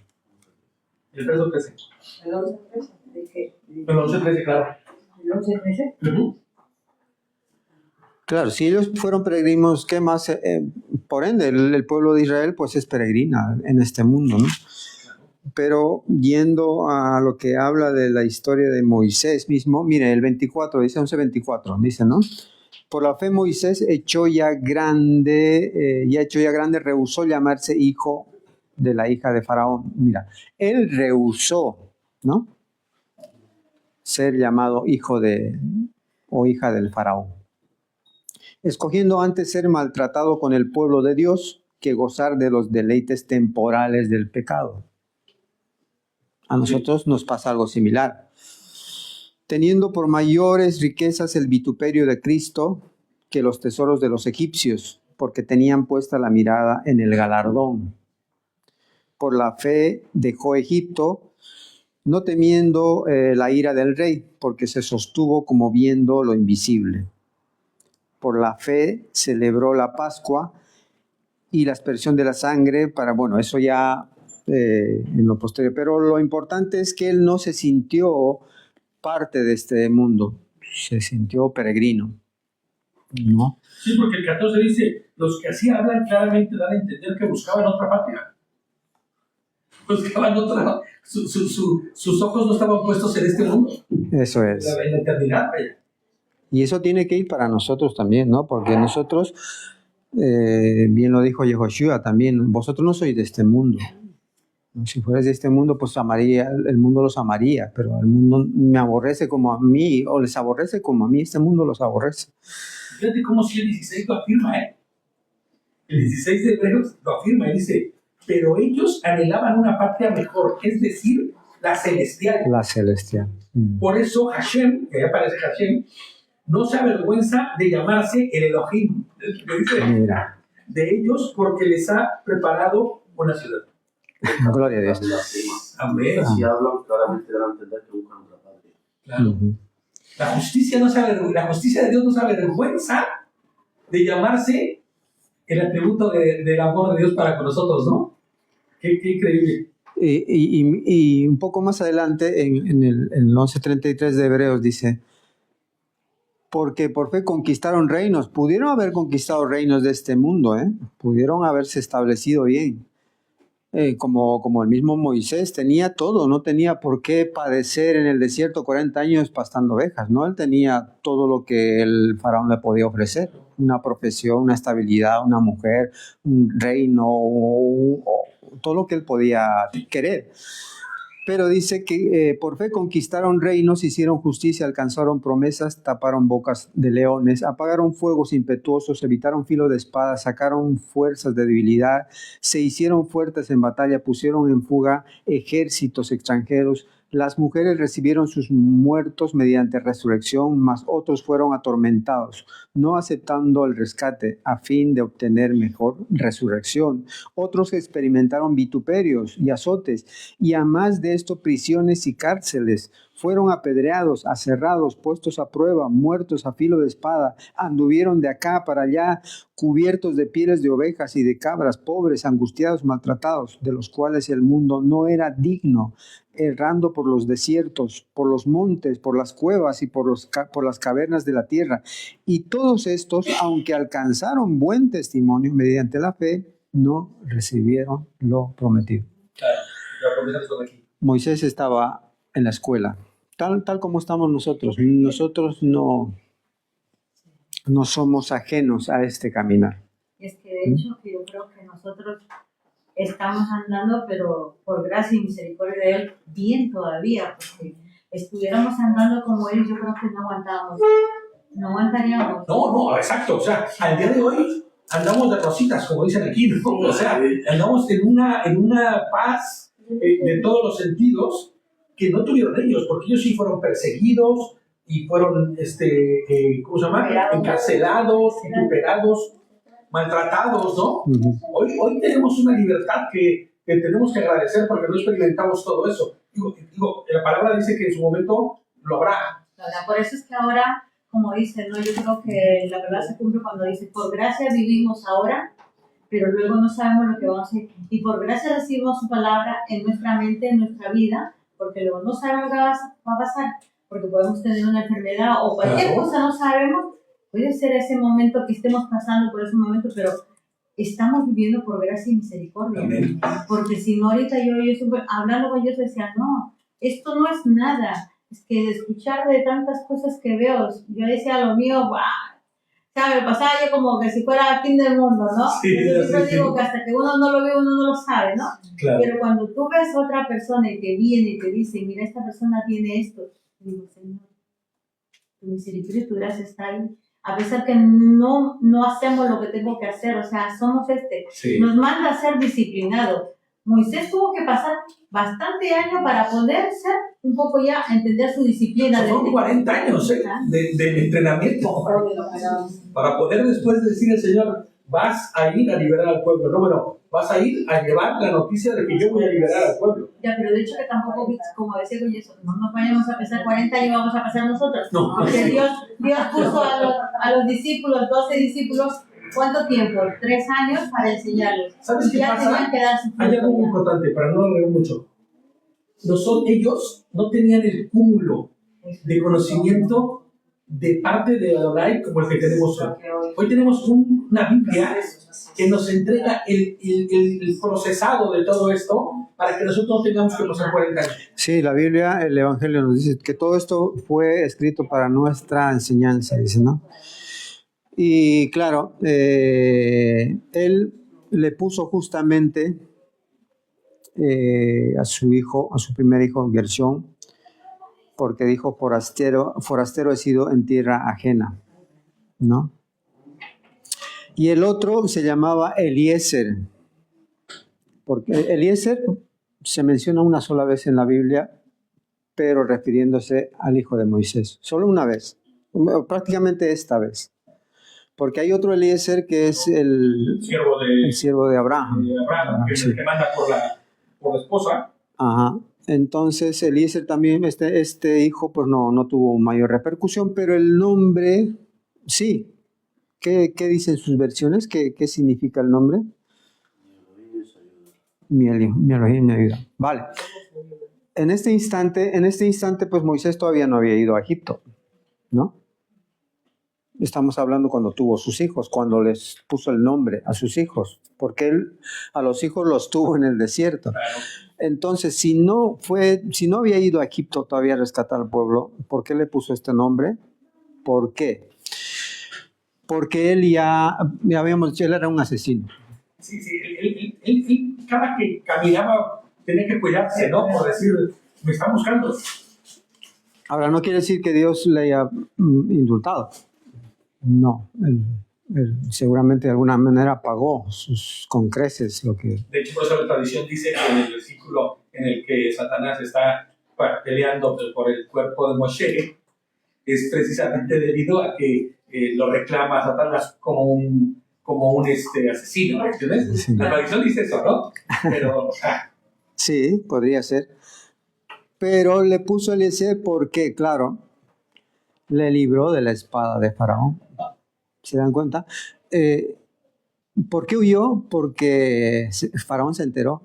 El verso 13. ¿El 11-13? ¿De qué? El 11-13, claro. ¿El 11-13? Uh-huh. Claro, si ellos fueron peregrinos, ¿qué más? Por ende, el pueblo de Israel pues es peregrina en este mundo, ¿no? Pero yendo a lo que habla de la historia de Moisés mismo, mire, el 24, dice 11:24, dice, ¿no? Por la fe Moisés hecho ya grande, rehusó llamarse hijo de la hija de Faraón. Mira, él rehusó, ¿no? Ser llamado hijo o hija del Faraón, escogiendo antes ser maltratado con el pueblo de Dios que gozar de los deleites temporales del pecado. A nosotros nos pasa algo similar. Teniendo por mayores riquezas el vituperio de Cristo que los tesoros de los egipcios, porque tenían puesta la mirada en el galardón. Por la fe dejó Egipto, no temiendo la ira del rey, porque se sostuvo como viendo lo invisible. Por la fe celebró la Pascua y la aspersión de la sangre para, bueno, eso ya en lo posterior. Pero lo importante es que él no se sintió parte de este mundo, se sintió peregrino, ¿no? Sí, porque el 14 dice, los que así hablan claramente dan a entender que buscaban otra patria. Buscaban otra, sus ojos no estaban puestos en este mundo. Eso es. En la eternidad, vaya. Y eso tiene que ir para nosotros también, ¿no? Porque nosotros, bien lo dijo Yehoshua también, vosotros no sois de este mundo. Si fueras de este mundo, pues el mundo los amaría, pero el mundo me aborrece como a mí, o les aborrece como a mí, este mundo los aborrece. Fíjate cómo si el 16 lo afirma, ¿eh? El 16 de Hebreos lo afirma y dice, pero ellos anhelaban una patria mejor, es decir, la celestial. La celestial. Por eso Hashem, que ya aparece Hashem, no se avergüenza de llamarse el Elohim. Dice, Mira. de ellos porque les ha preparado una ciudad. Gloria a Dios. Amén. Si hablan, claramente dan a entender que buscan otra patria. Claro. La justicia de Dios no se avergüenza de llamarse el atributo del amor de Dios para con nosotros, ¿no? Qué increíble. Y un poco más adelante, en el 11:33 de Hebreos dice, porque por fe conquistaron reinos, pudieron haber conquistado reinos de este mundo, pudieron haberse establecido bien. Como el mismo Moisés tenía todo, no tenía por qué padecer en el desierto 40 años pastando ovejas, ¿no? Él tenía todo lo que el faraón le podía ofrecer, una profesión, una estabilidad, una mujer, un reino, todo lo que él podía querer. Pero dice que por fe conquistaron reinos, hicieron justicia, alcanzaron promesas, taparon bocas de leones, apagaron fuegos impetuosos, evitaron filo de espada, sacaron fuerzas de debilidad, se hicieron fuertes en batalla, pusieron en fuga ejércitos extranjeros. Las mujeres recibieron sus muertos mediante resurrección, mas otros fueron atormentados, no aceptando el rescate a fin de obtener mejor resurrección. Otros experimentaron vituperios y azotes, y a más de esto prisiones y cárceles. Fueron apedreados, aserrados, puestos a prueba, muertos a filo de espada. Anduvieron de acá para allá, cubiertos de pieles de ovejas y de cabras, pobres, angustiados, maltratados, de los cuales el mundo no era digno, errando por los desiertos, por los montes, por las cuevas y por las cavernas de la tierra. Y todos estos, aunque alcanzaron buen testimonio mediante la fe, no recibieron lo prometido. Claro, la promesa está aquí. Moisés estaba en la escuela, tal como estamos nosotros. Nosotros no somos ajenos a este caminar. Es que de hecho yo creo que nosotros estamos andando, pero por gracia y misericordia de Él, bien todavía, porque estuviéramos andando como Él, yo creo que no aguantábamos, no aguantaríamos. No, exacto. O sea, al día de hoy andamos de rositas, como dicen aquí, ¿no? O sea, andamos en una paz de todos los sentidos que no tuvieron ellos, porque ellos sí fueron perseguidos y fueron, ¿cómo se llama? Encarcelados, vituperados, maltratados, ¿no? Uh-huh. Hoy tenemos una libertad que tenemos que agradecer porque no experimentamos todo eso. Digo, la palabra dice que en su momento lo habrá. Por eso es que ahora, como dice, ¿no? Yo creo que la verdad se cumple cuando dice, por gracia vivimos ahora, pero luego no sabemos lo que vamos a hacer. Y por gracia recibimos su palabra en nuestra mente, en nuestra vida, porque luego no sabemos qué va a pasar, porque podemos tener una enfermedad o cualquier cosa, no sabemos. Puede ser ese momento que estemos pasando por ese momento, pero estamos viviendo por gracia y misericordia. Amén. Porque si no, ahorita yo hablando con ellos decía, no, esto no es nada. Es que de escuchar de tantas cosas que veo, yo decía lo mío, me pasaba yo como que si fuera el fin del mundo, ¿no? Sí, yo siempre digo que hasta que uno no lo ve, uno no lo sabe, ¿no? Claro. Pero cuando tú ves a otra persona y te viene y te dice, mira, esta persona tiene esto, digo, Señor, tu misericordia y tu gracia está ahí. A pesar que no hacemos lo que tengo que hacer, o sea, somos Sí. nos manda a ser disciplinados. Moisés tuvo que pasar bastante años para poder ser un poco ya, entender su disciplina. Son 40 años de entrenamiento para poder después decir al Señor, vas a ir a liberar al pueblo. No, bueno, vas a ir a llevar la noticia de que yo voy a liberar al pueblo. Ya, pero de hecho que tampoco, como decía con eso, no nos vayamos a pasar 40 años, vamos a pasar nosotros. No. Porque Dios puso a los discípulos, 12 discípulos, ¿cuánto tiempo? 3 años para enseñarles. ¿Sabes qué ya pasa? tenían que dar su Hay algo muy importante, para no alargar mucho. Ellos no tenían el cúmulo de conocimiento de parte de Adonai como el que tenemos hoy. Hoy tenemos una Biblia que nos entrega el procesado de todo esto para que nosotros no tengamos que pasar 40 años. Sí, la Biblia, el Evangelio nos dice que todo esto fue escrito para nuestra enseñanza, dice, ¿no? Y claro, él le puso justamente a su primer hijo, Gershón, porque dijo, forastero he sido en tierra ajena, ¿no? Y el otro se llamaba Eliezer, porque Eliezer se menciona una sola vez en la Biblia, pero refiriéndose al hijo de Moisés, solo una vez, prácticamente esta vez. Porque hay otro Eliezer que es el siervo de Abraham. Que es el que manda por la esposa. Ajá. Entonces Eliezer también, este hijo, pues no tuvo mayor repercusión, pero el nombre, sí. ¿Qué dicen sus versiones? ¿Qué significa el nombre? Mi Elohim me ayuda. Vale. En este instante, pues Moisés todavía no había ido a Egipto, ¿no? Estamos hablando cuando tuvo sus hijos, cuando les puso el nombre a sus hijos, porque él a los hijos los tuvo en el desierto. Entonces, si no había ido a Egipto todavía a rescatar al pueblo, ¿por qué le puso este nombre? ¿Por qué? Porque él ya habíamos dicho, él era un asesino. Sí, él cada que caminaba tenía que cuidarse, ¿no? Por decir, me están buscando. Ahora, no quiere decir que Dios le haya indultado. No, él seguramente de alguna manera pagó con creces lo que... De hecho, por eso la tradición dice que en el versículo en el que Satanás está peleando por el cuerpo de Moshe, es precisamente debido a que lo reclama Satanás como un asesino, ¿entiendes? Sí. La tradición dice eso, ¿no? Pero, Sí, podría ser. Pero le puso Eliezer porque, claro, le libró de la espada de Faraón. ¿Se dan cuenta? ¿Por qué huyó? Porque Faraón se enteró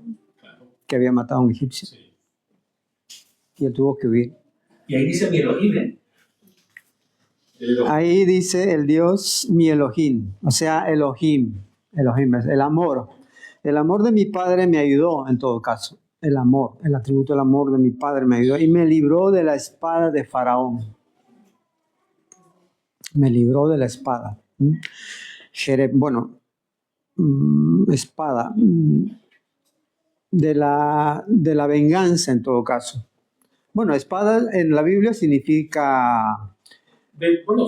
que había matado a un egipcio. sí. Y él tuvo que huir. Y ahí dice mi Elohim, ¿eh? Ahí dice el Dios mi Elohim, o sea, Elohim es el amor. El amor de mi padre me ayudó en todo caso. El amor, el atributo del amor de mi padre me ayudó y me libró de la espada de Faraón. Me libró de la espada. Espada. De la venganza en todo caso. Bueno, espada en la Biblia significa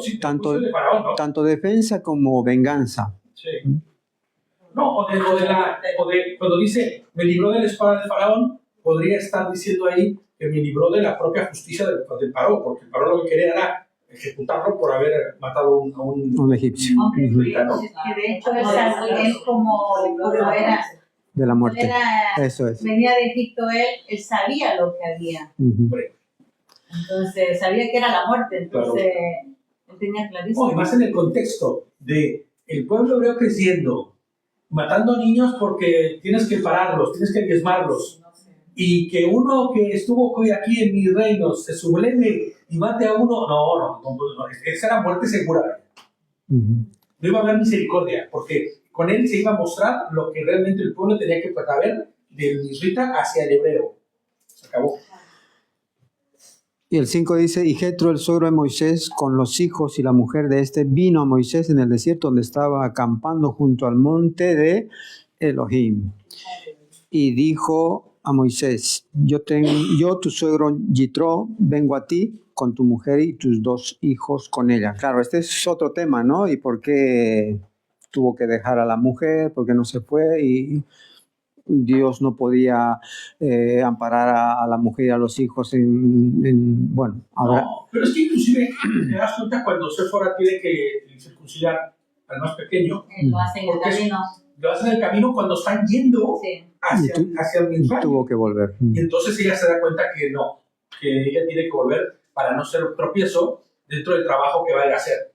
Sí, tanto, de Faraón, ¿no? tanto defensa como venganza. Sí. No, cuando dice me libró de la espada de Faraón, podría estar diciendo ahí que me libró de la propia justicia del Faraón, porque el Faraón lo que quería era ejecutarlo por haber matado a un egipcio. Hombre, Ujú. que de hecho él como era, De la muerte. era, Eso es. venía de Egipto, él sabía lo que había. Ujú. Entonces, sabía que era la muerte, entonces él tenía clarísimo. y más en el contexto de el pueblo hebreo creciendo, matando niños porque tienes que pararlos, tienes que diezmarlos, y que uno que estuvo hoy aquí en mi reino se subleve y mate a uno, no, esa era muerte segura. Ujú. No iba a haber misericordia, porque con él se iba a mostrar lo que realmente el pueblo tenía que saber del israelita hacia el hebreo. Se acabó. Y el 5 dice, y Jetro, el suegro de Moisés, con los hijos y la mujer de este, vino a Moisés en el desierto donde estaba acampando junto al monte de Elohim. Y dijo a Moisés, yo tu suegro Yitro, vengo a ti con tu mujer y tus 2 hijos con ella. Claro, este es otro tema, ¿no? Y por qué tuvo que dejar a la mujer, por qué no se fue y Dios no podía amparar a la mujer y a los hijos ahora. No, pero es que inclusive te das cuenta cuando Séfora tiene que circuncidar al más pequeño. Lo hace en el camino. Lo hacen en el camino cuando están yendo hacia el Misraim. Tuvo que volver. Y entonces ella se da cuenta que no, que ella tiene que volver para no ser tropiezo dentro del trabajo que vaya a hacer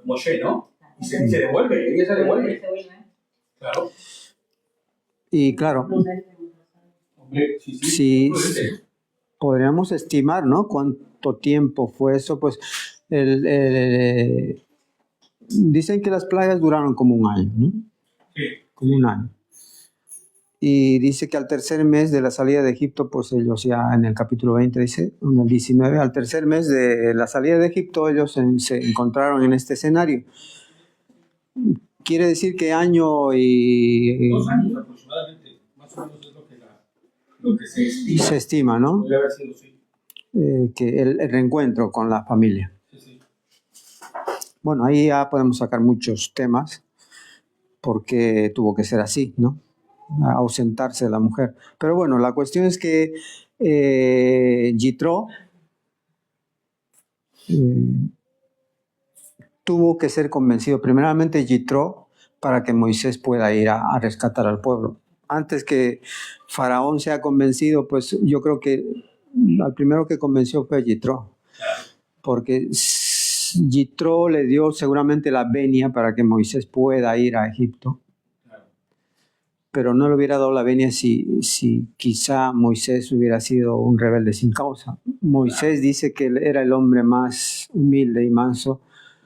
Moshe, ¿no? Y se devuelve, ella se devuelve. Claro. Y claro, Hombre, sí, podríamos estimar, ¿no? ¿Cuánto tiempo fue eso? Pues dicen que las plagas duraron como un año, ¿no? Sí. Como un año. Y dice que al tercer mes de la salida de Egipto, pues ellos ya en el capítulo 20 dice, en el 19, al tercer mes de la salida de Egipto, ellos se encontraron en este escenario. Quiere decir que año y... 2 años aproximadamente, más o menos es lo que se estima. Se estima, ¿no? Podría haber sido, sí. Que el reencuentro con la familia. Sí. Bueno, ahí ya podemos sacar muchos temas, porque tuvo que ser así, ¿no? Ausentarse de la mujer. Pero bueno, la cuestión es que Yitro tuvo que ser convencido, primeramente Yitro, para que Moisés pueda ir a rescatar al pueblo. Antes que Faraón sea convencido, pues yo creo que al primero que convenció fue Yitro, porque Yitro le dio seguramente la venia para que Moisés pueda ir a Egipto, pero no le hubiera dado la venia si quizá Moisés hubiera sido un rebelde sin causa. Moisés dice que él era el hombre más humilde y manso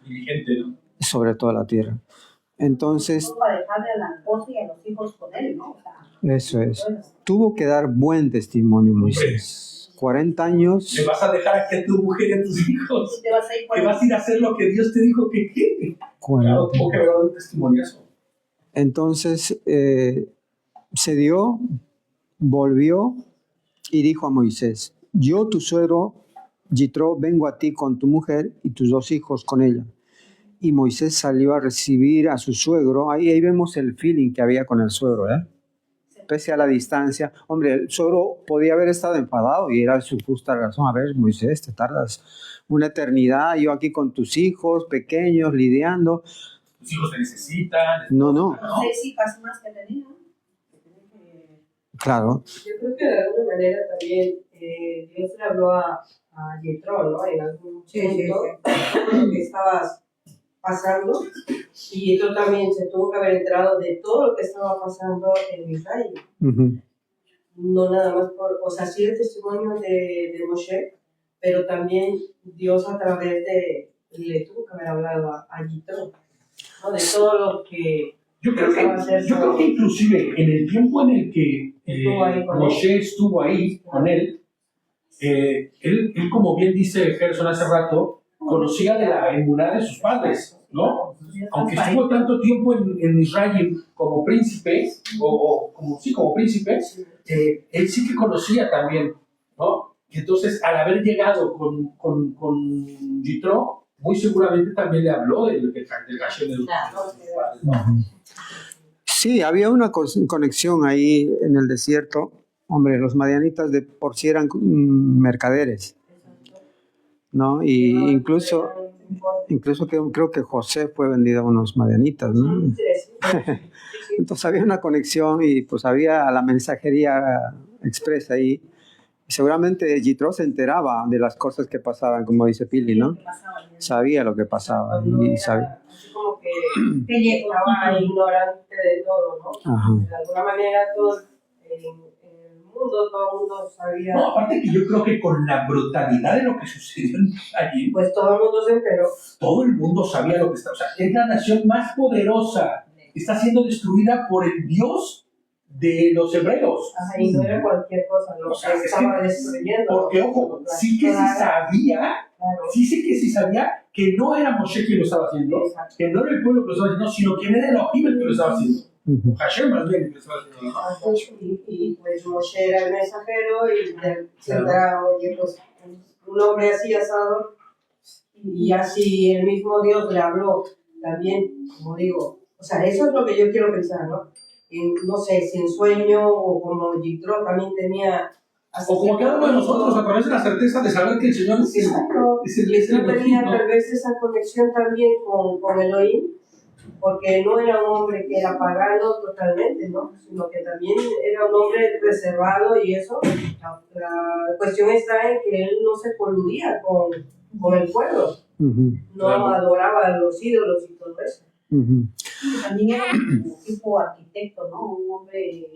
Diligente, ¿no? sobre toda la tierra. Entonces, Para dejarle a la esposa y a los hijos con él, ¿no? O sea, eso es. Tuvo que dar buen testimonio Moisés. 40 años. Le vas a dejar aquí a tu mujer y a tus hijos. te vas a ir por Que vas a ir a hacer lo que Dios te dijo que qué. Claro, tuvo que haber un testimoniazo. Entonces se dio, volvió y dijo a Moisés: yo, tu suegro Yitro, vengo a ti con tu mujer y tus 2 hijos con ella. Y Moisés salió a recibir a su suegro. Ahí vemos el feeling que había con el suegro, pese a la distancia. Hombre, el suegro podía haber estado enfadado y era su justa razón. A ver, Moisés, te tardas una eternidad, yo aquí con tus hijos pequeños lidiando. Tus hijos te necesitan. No. No sé si pasa más que tenía. Claro. Yo creo que de alguna manera también Dios le habló a Yetro, ¿no? En algún punto, todo lo que estaba pasando, y Yetro también se tuvo que haber enterado de todo lo que estaba pasando en Israel. Uh-huh. No nada más o sea, sí el testimonio de Moshe, pero también Dios a través le tuvo que haber hablado a Yetro, ¿no? De todo lo que yo creo que inclusive en el tiempo en el que Moshe estuvo ahí con él, él, como bien dice Gerson hace rato, conocía de la emuná de sus padres, ¿no? Aunque estuvo tanto tiempo en Israel como príncipe, como príncipe, él sí que conocía también, ¿no? Y entonces, al haber llegado con Yitro, muy seguramente también le habló del Hashem de los padres, ¿no? Sí, había una conexión ahí en el desierto. Hombre, los madianitas de por sí eran mercaderes, ¿no? Y incluso creo que José fue vendido a unos madianitas, ¿no? Entonces había una conexión y pues había la mensajería expresa ahí. Seguramente Yitro se enteraba de las cosas que pasaban, como dice Pili, ¿no? Sabía lo que pasaba y sabía. Como que estaba ignorante de todo, ¿no? Ajá. De alguna manera todo el mundo sabía. No, aparte que yo creo que con la brutalidad de lo que sucedió allí, pues todo el mundo se enteró. Todo el mundo sabía lo que estaba. O sea, es la nación más poderosa. Está siendo destruida por el Dios de los hebreos. Ajá, y no era cualquier cosa, lo que estaba destruyendo. Porque, ojo, sí que sí sabía, sí sabía que no era Moshe quien lo estaba haciendo, exacto, que no era el pueblo que lo estaba haciendo, sino quien era Elohim el que lo estaba haciendo. Hashem más bien que lo estaba haciendo. Y pues Moshe era el mensajero y se entraba, oye, pues un hombre así asado, y así el mismo Dios le habló también, como digo. O sea, eso es lo que yo quiero pensar, ¿no? No sé, si en sueño o como Yitro también tenía... O como cada uno de nosotros, a través de la certeza de saber que el Señor es el tenía tal vez esa conexión también con Elohim, porque no era un hombre que era pagano totalmente, ¿no? Sino que también era un hombre reservado y eso. La cuestión está en que él no se coludía con el pueblo, no adoraba a los ídolos y todo eso. También era un tipo arquitecto, ¿no? Un hombre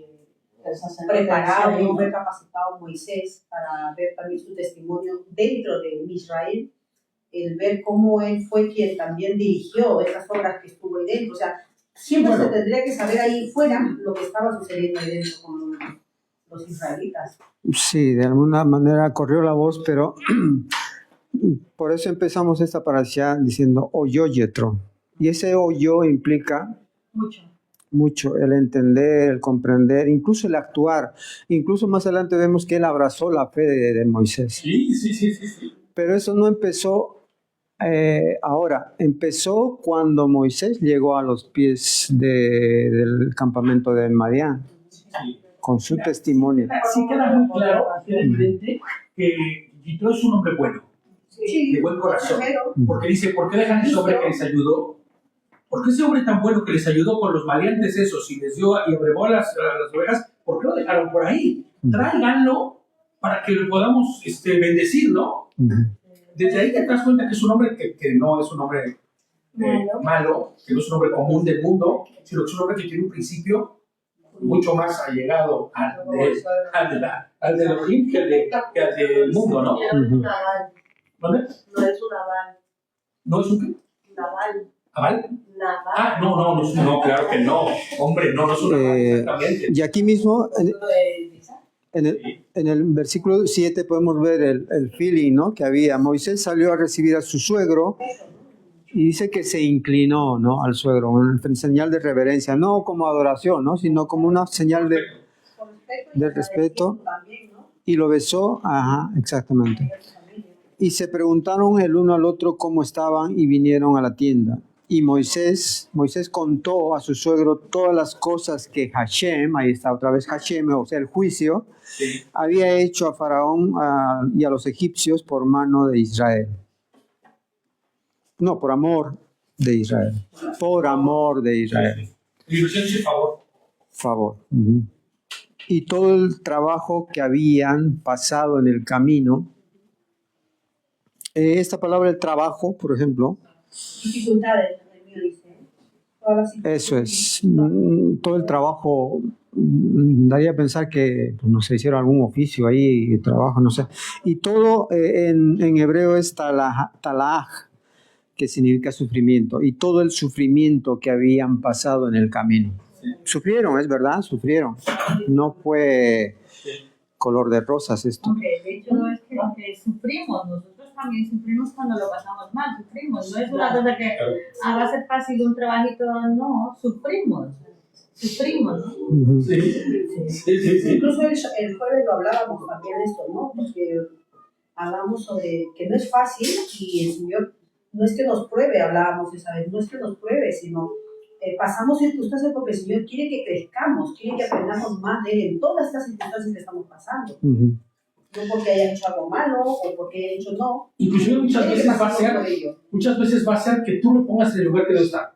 preparado, un hombre capacitado, Moisés, para ver también su testimonio dentro de Israel, el ver cómo él fue quien también dirigió esas obras que estuvo ahí dentro. O sea, siempre se tendría que saber ahí fuera lo que estaba sucediendo ahí dentro con los israelitas. Sí, de alguna manera corrió la voz, pero por eso empezamos esta parasha diciendo oyó Yetro. Y ese oyó implica mucho, el entender, el comprender, incluso el actuar. Incluso más adelante vemos que él abrazó la fe de Moisés. Sí. Pero eso no empezó ahora, empezó cuando Moisés llegó a los pies del campamento de Madián, con su testimonio. Sí queda muy claro hacia el frente que Yitro es un hombre bueno, de buen corazón, porque dice, ¿por qué dejan ese hombre que les ayudó? ¿Por qué ese hombre tan bueno que les ayudó con los maleantes esos y les dio y abrevó las ovejas, por qué lo dejaron por ahí? Tráiganlo para que lo podamos bendecir, ¿no? Desde ahí te das cuenta que es un hombre que no es un hombre malo, que no es un hombre común del mundo, sino que es un hombre que tiene un principio mucho más allegado al de Elohim que al del mundo, ¿no? ¿Dónde? No es un aval. ¿No es un qué? Naval. ¿Aval? Naval. Ah, no, claro que no. Hombre, no es un aval, exactamente. Y aquí mismo, en el versículo 7 podemos ver el feeling, ¿no? Que había. Moisés salió a recibir a su suegro Y dice que se inclinó, ¿no?, al suegro, en señal de reverencia, no como adoración, ¿no?, sino como una señal Con respeto y de respeto. agradeciendo también, ¿no? Y lo besó, ajá, exactamente. Y se preguntaron el uno al otro cómo estaban y vinieron a la tienda. Y Moisés contó a su suegro todas las cosas que Hashem, ahí está otra vez Hashem, o sea, el juicio, Sí. había hecho a Faraón y a los egipcios por mano de Israel. No, por amor de Israel. Por amor de Israel. Mi versión dice favor. Favor. Ujú. Y todo el trabajo que habían pasado en el camino. Esta palabra, el trabajo, por ejemplo, Dificultades, el mío dice. Todas las eso es. Todo el trabajo, daría a pensar que, pues, no sé, hicieron algún oficio ahí, trabajo, no sé. Y todo en hebreo es talaj, que significa sufrimiento. Y todo el sufrimiento que habían pasado en el camino. Sufrieron, es verdad, sufrieron. No fue color de rosas esto. Hombre, de hecho, no es que sufrimos, nosotros también sufrimos cuando lo pasamos mal, sufrimos. No es una cosa que va a ser fácil un trabajito, no, sufrimos, ¿no? Ujú. Sí, sí, sí. Sí. Incluso el jueves lo hablábamos también de esto, ¿no? Porque hablamos sobre que no es fácil y el Señor no es que nos pruebe, hablábamos esa vez, no es que nos pruebe, sino pasamos circunstancias porque el Señor quiere que crezcamos, quiere que aprendamos más de Él en todas estas circunstancias que estamos pasando. Ujú. No porque haya hecho algo malo o porque haya hecho no. Inclusive muchas Quiere que veces va a pasemos ser, por ello. que tú lo pongas en el lugar que debe estar,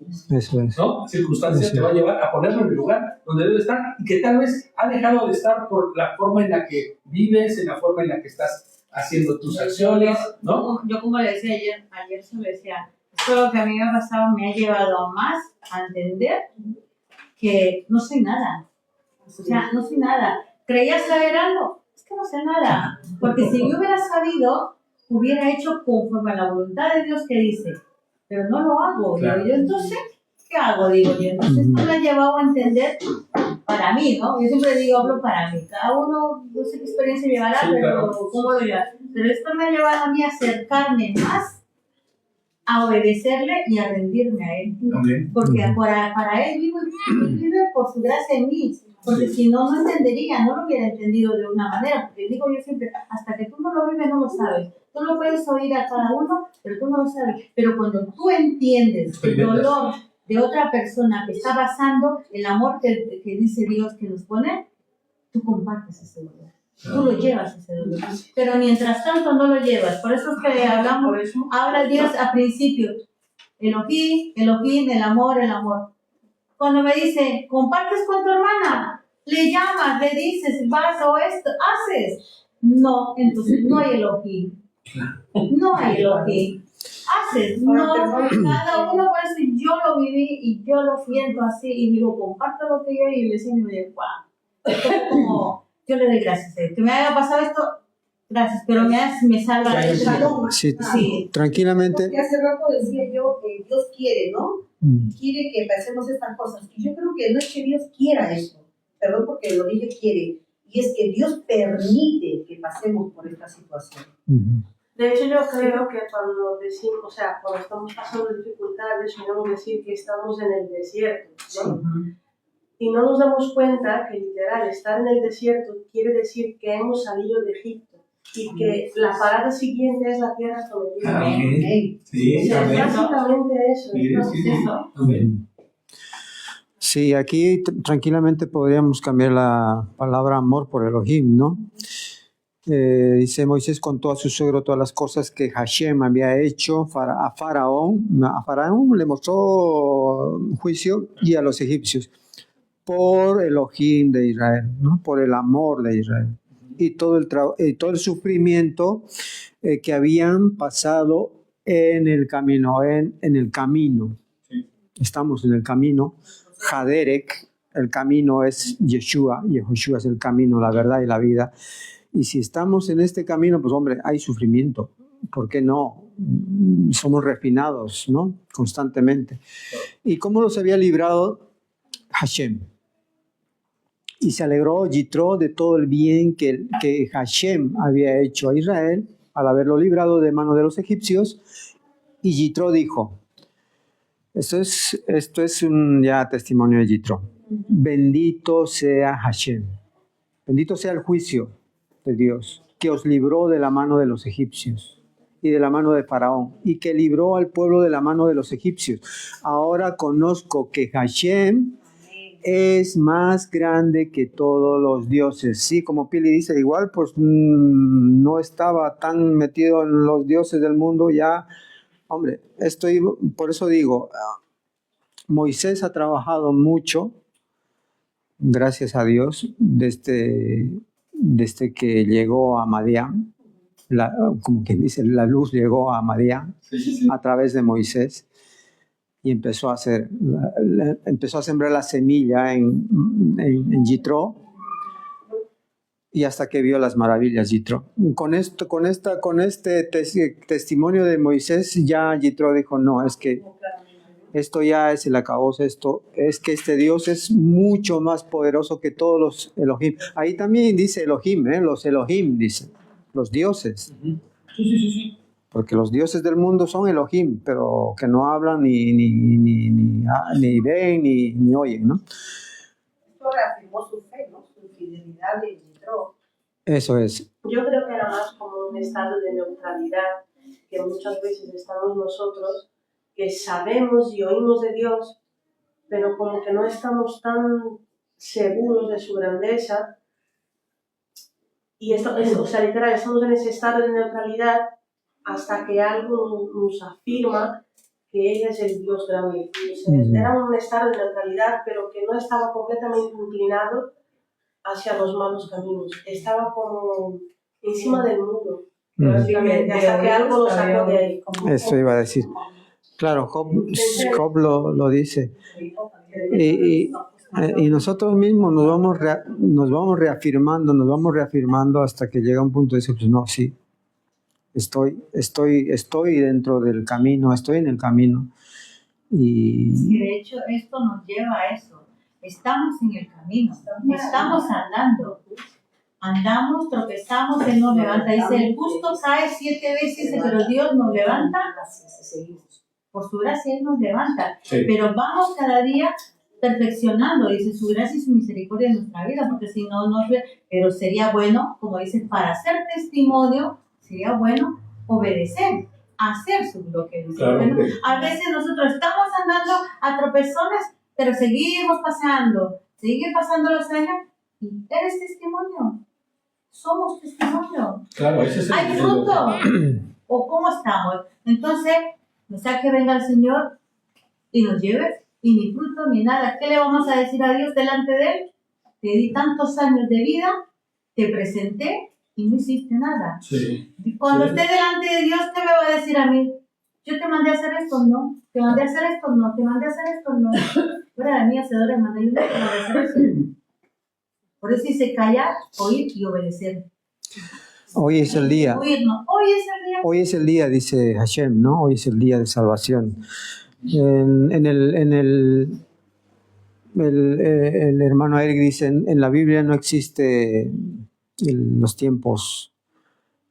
Así es. Eso es. ¿no? Circunstancias Sí. te va a llevar a ponerlo en el lugar donde debe estar y que tal vez ha dejado de estar por la forma en la que vives, en la forma en la que estás haciendo tus acciones, ¿no? Yo como le decía ayer se lo decía, esto lo que a mí me ha pasado me ha llevado más a entender que no sé nada. O sea, no sé nada. ¿Creía saber algo? Es que no sé nada. Porque si yo hubiera sabido, hubiera hecho conforme a la voluntad de Dios que dice. Pero no lo hago. Claro. Yo entonces, ¿qué hago? Digo yo. Entonces esto me ha llevado a entender para mí, ¿no? Yo siempre digo, hablo para mí. Cada uno, no sé qué experiencia llevará, Sí, pero claro. cómo lo lleva. Pero esto me ha llevado a mí a acercarme más, a obedecerle y a rendirme a Él. También. Porque para Él vivo y vive por su gracia en mí. Porque si no, no entendería, no lo hubiera entendido de una manera. Porque digo yo siempre, hasta que tú no lo vives, no lo sabes. Tú lo puedes oír a cada uno, pero tú no lo sabes. Pero cuando tú entiendes el dolor de otra persona que está pasando, el amor que dice Dios que nos pone, tú compartes ese dolor. Tú lo llevas ese dolor. Pero mientras tanto no lo llevas. Por eso es que hablamos, habla Dios a principio. Elohim, el amor. Cuando me dice, compartes con tu hermana, le llamas, le dices, vas o esto, haces. No, entonces no hay Elohim. No hay Elohim. Haces, no, cada uno por eso yo lo viví y yo lo siento así y digo, comparto lo que yo y el vecino me dice, wow. Es como, yo le doy gracias a Dios. Que me haya pasado esto, gracias, pero me salva de salón. Sí, Sí. tranquilamente. Porque hace rato decía yo que Dios quiere, ¿no? Mm. Quiere que pasemos estas cosas. Y yo creo que no es que Dios quiera eso, perdón porque lo dije quiere, y es que Dios permite que pasemos por esta situación. Ujú. De hecho, yo creo que cuando decimos, o sea, cuando estamos pasando dificultades, solemos decir que estamos en el desierto, ¿no? Y no nos damos cuenta que literal estar en el desierto quiere decir que hemos salido de Egipto y que la parada siguiente es la tierra prometida. Amén. Sí, O sea, es amén. básicamente eso. Sí, ¿no? sí, sí. Amén. Sí, aquí tranquilamente podríamos cambiar la palabra amor por Elohim, ¿no? Dice Moisés contó a su suegro todas las cosas que Hashem había hecho a Faraón. A Faraón le mostró juicio y a los egipcios por Elohim de Israel, ¿no? Por el amor de Israel y todo el sufrimiento que habían pasado en el camino, en el camino. Sí. Estamos en el camino. Haderek, el camino es Yeshua, y Yeshua es el camino, la verdad y la vida. Y si estamos en este camino, pues hombre, hay sufrimiento. ¿Por qué no? Somos refinados, ¿no? Constantemente. ¿Y cómo los había librado Hashem? Y se alegró Yitro de todo el bien que Hashem había hecho a Israel al haberlo librado de mano de los egipcios Y Yitro dijo, esto es un ya testimonio de Yitro, bendito sea Hashem, bendito sea el juicio de Dios, que os libró de la mano de los egipcios y de la mano de Faraón, y que libró al pueblo de la mano de los egipcios. Ahora conozco que Hashem es más grande que todos los dioses. Sí, como Pili dice, igual pues no estaba tan metido en los dioses del mundo ya. Hombre, por eso digo, Moisés ha trabajado mucho, gracias a Dios, desde que llegó a Madián. Como quien dice, la luz llegó a Madián a través de Moisés. Y empezó a sembrar la semilla en Yitro, y hasta que vio las maravillas Yitro. Con este testimonio de Moisés, ya Yitro dijo, no, es que esto ya es el acabose, es que este Dios es mucho más poderoso que todos los Elohim. Ahí también dice Elohim, los Elohim, dice, los dioses. Sí. Porque los dioses del mundo son Elohim, pero que no hablan ni ven ni oyen, ¿no? Esto reafirmó su fe, ¿no? Su fidelidad de Yitro. Eso es. Yo creo que era más como un estado de neutralidad que muchas veces estamos nosotros, que sabemos y oímos de Dios, pero como que no estamos tan seguros de su grandeza. Y esto es, o sea, literal, estamos en ese estado de neutralidad hasta que algo nos afirma que Él es el Dios grande. Era un estado de neutralidad, pero que no estaba completamente inclinado hacia los malos caminos. Estaba como encima del muro, básicamente, hasta que algo lo sacó de ahí. Eso iba a decir. Claro, Job lo dice. Y nosotros mismos nos vamos reafirmando hasta que llega un punto de decir, pues no, sí. Estoy dentro del camino, estoy en el camino. Sí, de hecho, esto nos lleva a eso. Estamos en el camino, estamos andamos, tropezamos, Él nos levanta. Dice, el justo cae 7 veces, pero Dios nos levanta. Por su gracia Él nos levanta. Sí. Pero vamos cada día perfeccionando, dice, su gracia y su misericordia en nuestra vida, porque si no, pero sería bueno, como dice, para hacer testimonio, sería bueno obedecer, hacer lo que dice. Claro, Bueno, okay. a veces nosotros estamos andando a tropezones, pero seguimos pasando los años y eres testimonio. Somos testimonio. Claro, ese es Hay fruto. ¿O cómo estamos? Entonces, no sea que venga el Señor y nos lleve y ni fruto ni nada. ¿Qué le vamos a decir a Dios delante de Él? Te di tantos años de vida, te presenté y no hiciste nada. Sí. Cuando esté delante de Dios, ¿qué me va a decir a mí? Yo te mandé a hacer esto, no. Te mandé a hacer esto, no. Te mandé a hacer esto, no. Fuera de mí, hacedores, mandé yo, te mandé a hacer eso. Por eso dice callar, oír y obedecer. Hoy es el día. Oír, no. Hoy es el día. Hoy es el día, dice Hashem, ¿no? Hoy es el día de salvación. El hermano Eric dice, en la Biblia no existe los tiempos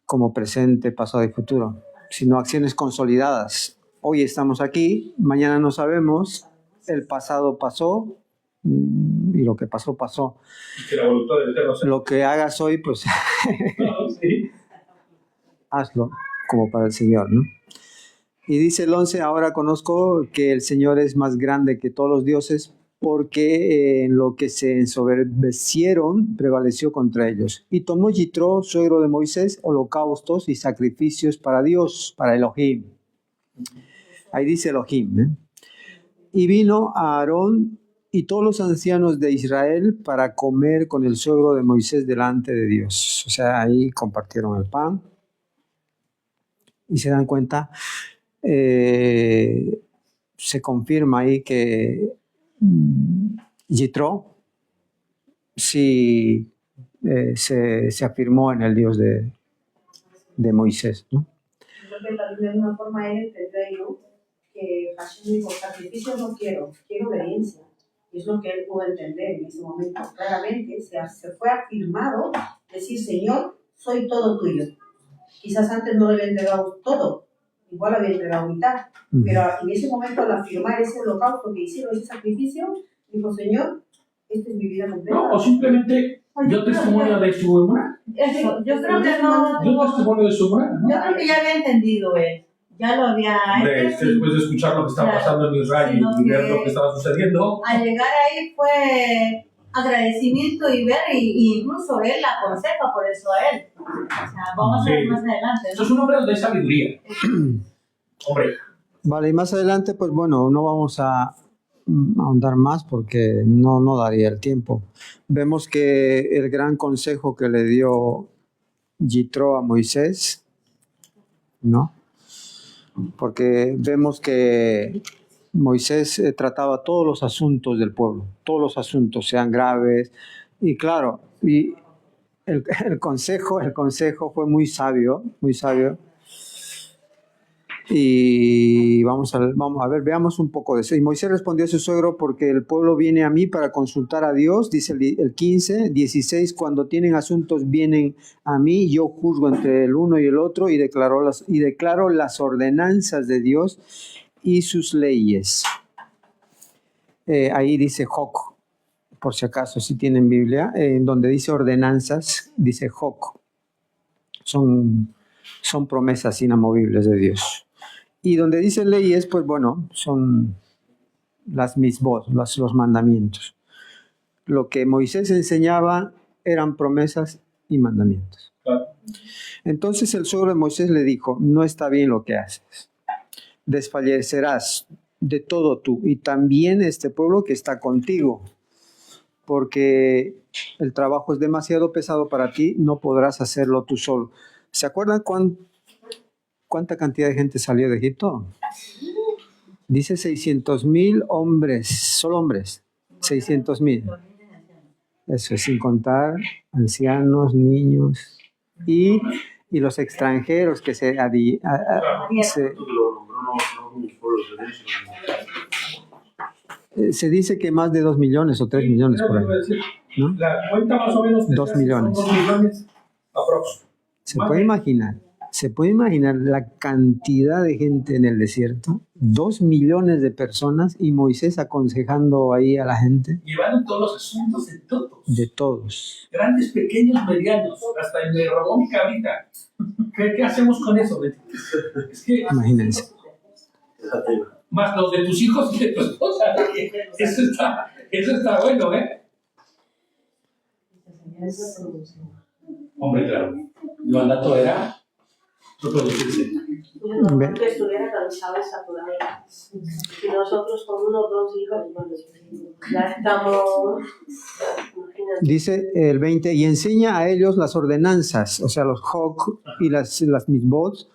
como presente, pasado y futuro, sino acciones consolidadas. Hoy estamos aquí, mañana no sabemos, el pasado pasó y lo que pasó, pasó. Que la voluntad del Eterno sea. Lo que hagas hoy, pues Claro, sí. hazlo como para el Señor, ¿no? Y dice el 11, ahora conozco que el Señor es más grande que todos los dioses, porque en lo que se ensoberbecieron prevaleció contra ellos. Y tomó Yitro, suegro de Moisés, holocaustos y sacrificios para Dios, para Elohim. Ahí dice Elohim, ¿eh? Y vino a Aarón y todos los ancianos de Israel para comer con el suegro de Moisés delante de Dios. O sea, ahí compartieron el pan. Y se dan cuenta, se confirma ahí que Yitro sí se afirmó en el Dios de Moisés, ¿no? Yo creo que también de alguna forma él entendió, ¿no? Que Hashem dijo, sacrificio no quiero obediencia. Y es lo que él pudo entender en ese momento. Claramente se fue afirmado, decir, Señor, soy todo tuyo. Quizás antes no le había entregado todo, igual había entregado mitad. Pero en ese momento, al afirmar ese holocausto que hicieron, ese sacrificio, dijo, Señor, esta es mi vida completa. No, o simplemente dio testimonio de su emuná. Eso, yo creo que no. Dio testimonio de su emuná, ¿no? Yo creo que ya había entendido él. Ya lo había Hombre, hecho. es que después de escuchar lo que estaba Claro. pasando en Israel Sino y ver que- lo que estaba sucediendo, Al llegar ahí fue agradecimiento y ver, y incluso él aconseja por eso a él. O sea, vamos a ver Sí. más adelante, eso ¿no? es un hombre de sabiduría. Hombre, Vale, y más adelante, pues bueno, no vamos a ahondar más porque no daría el tiempo. Vemos que el gran consejo que le dio Yitro a Moisés, ¿no? Porque vemos que Moisés trataba todos los asuntos del pueblo, todos los asuntos, sean graves, y claro, y el consejo fue muy sabio, muy sabio. Y vamos a ver, veamos un poco de eso. Y Moisés respondió a su suegro, porque el pueblo viene a mí para consultar a Dios, dice el 15, 16, cuando tienen asuntos vienen a mí, yo juzgo entre el uno y el otro y declaro las ordenanzas de Dios y sus leyes. Ahí dice Joc, por si acaso, si tienen Biblia, en donde dice ordenanzas, dice Joc. Son promesas inamovibles de Dios. Y donde dice leyes, pues bueno, son las misbot, los mandamientos. Lo que Moisés enseñaba eran promesas y mandamientos. claro. Entonces el suegro de Moisés le dijo, no está bien lo que haces. Desfallecerás de todo tú y también este pueblo que está contigo, porque el trabajo es demasiado pesado para ti, no podrás hacerlo tú solo. ¿Se acuerdan cuánta cantidad de gente salió de Egipto? Dice 600,000 hombres, solo hombres, 600,000. Eso es sin contar ancianos, niños y los extranjeros que se Lo nombró no como pueblo de Dios, sino se dice que más de 2 millones o 3 millones por ahí, ¿no? La cuenta más o menos 2 millones. son 2 millones aprox. ¿Se puede imaginar la cantidad de gente en el desierto? 2 millones de personas y Moisés aconsejando ahí a la gente Llevando todos los asuntos de todos. de todos. Grandes, pequeños, medianos, hasta el de Ramón y Cabrita. ¿Qué hacemos con eso, Betty? Es que, Imagínense. Fíjate. más los de tus hijos y de tu esposa. Eso está bueno, ¿eh? Hombre, claro. El mandato era reproducirse. Yo no que estuviera cansado y saturado. Y nosotros con 1 o 2 hijos, bueno, ya estamos. Imagínate. Dice el 20, y enseña a ellos las ordenanzas, o sea, los Joc y las misbot,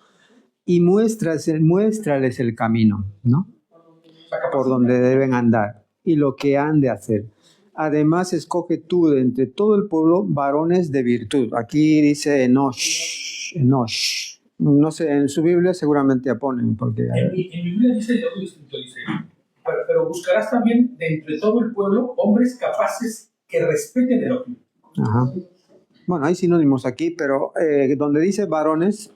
y muéstrales el camino, ¿no? Por donde deben andar y lo que han de hacer. Además, escoge tú de entre todo el pueblo varones de virtud. Aquí dice Enosh. No sé, en su Biblia seguramente ya ponen, porque... En mi Biblia dice algo distinto, dice, pero buscarás también de entre todo el pueblo hombres capaces que respeten el orden. Ajá. Bueno, hay sinónimos aquí, pero donde dice varones,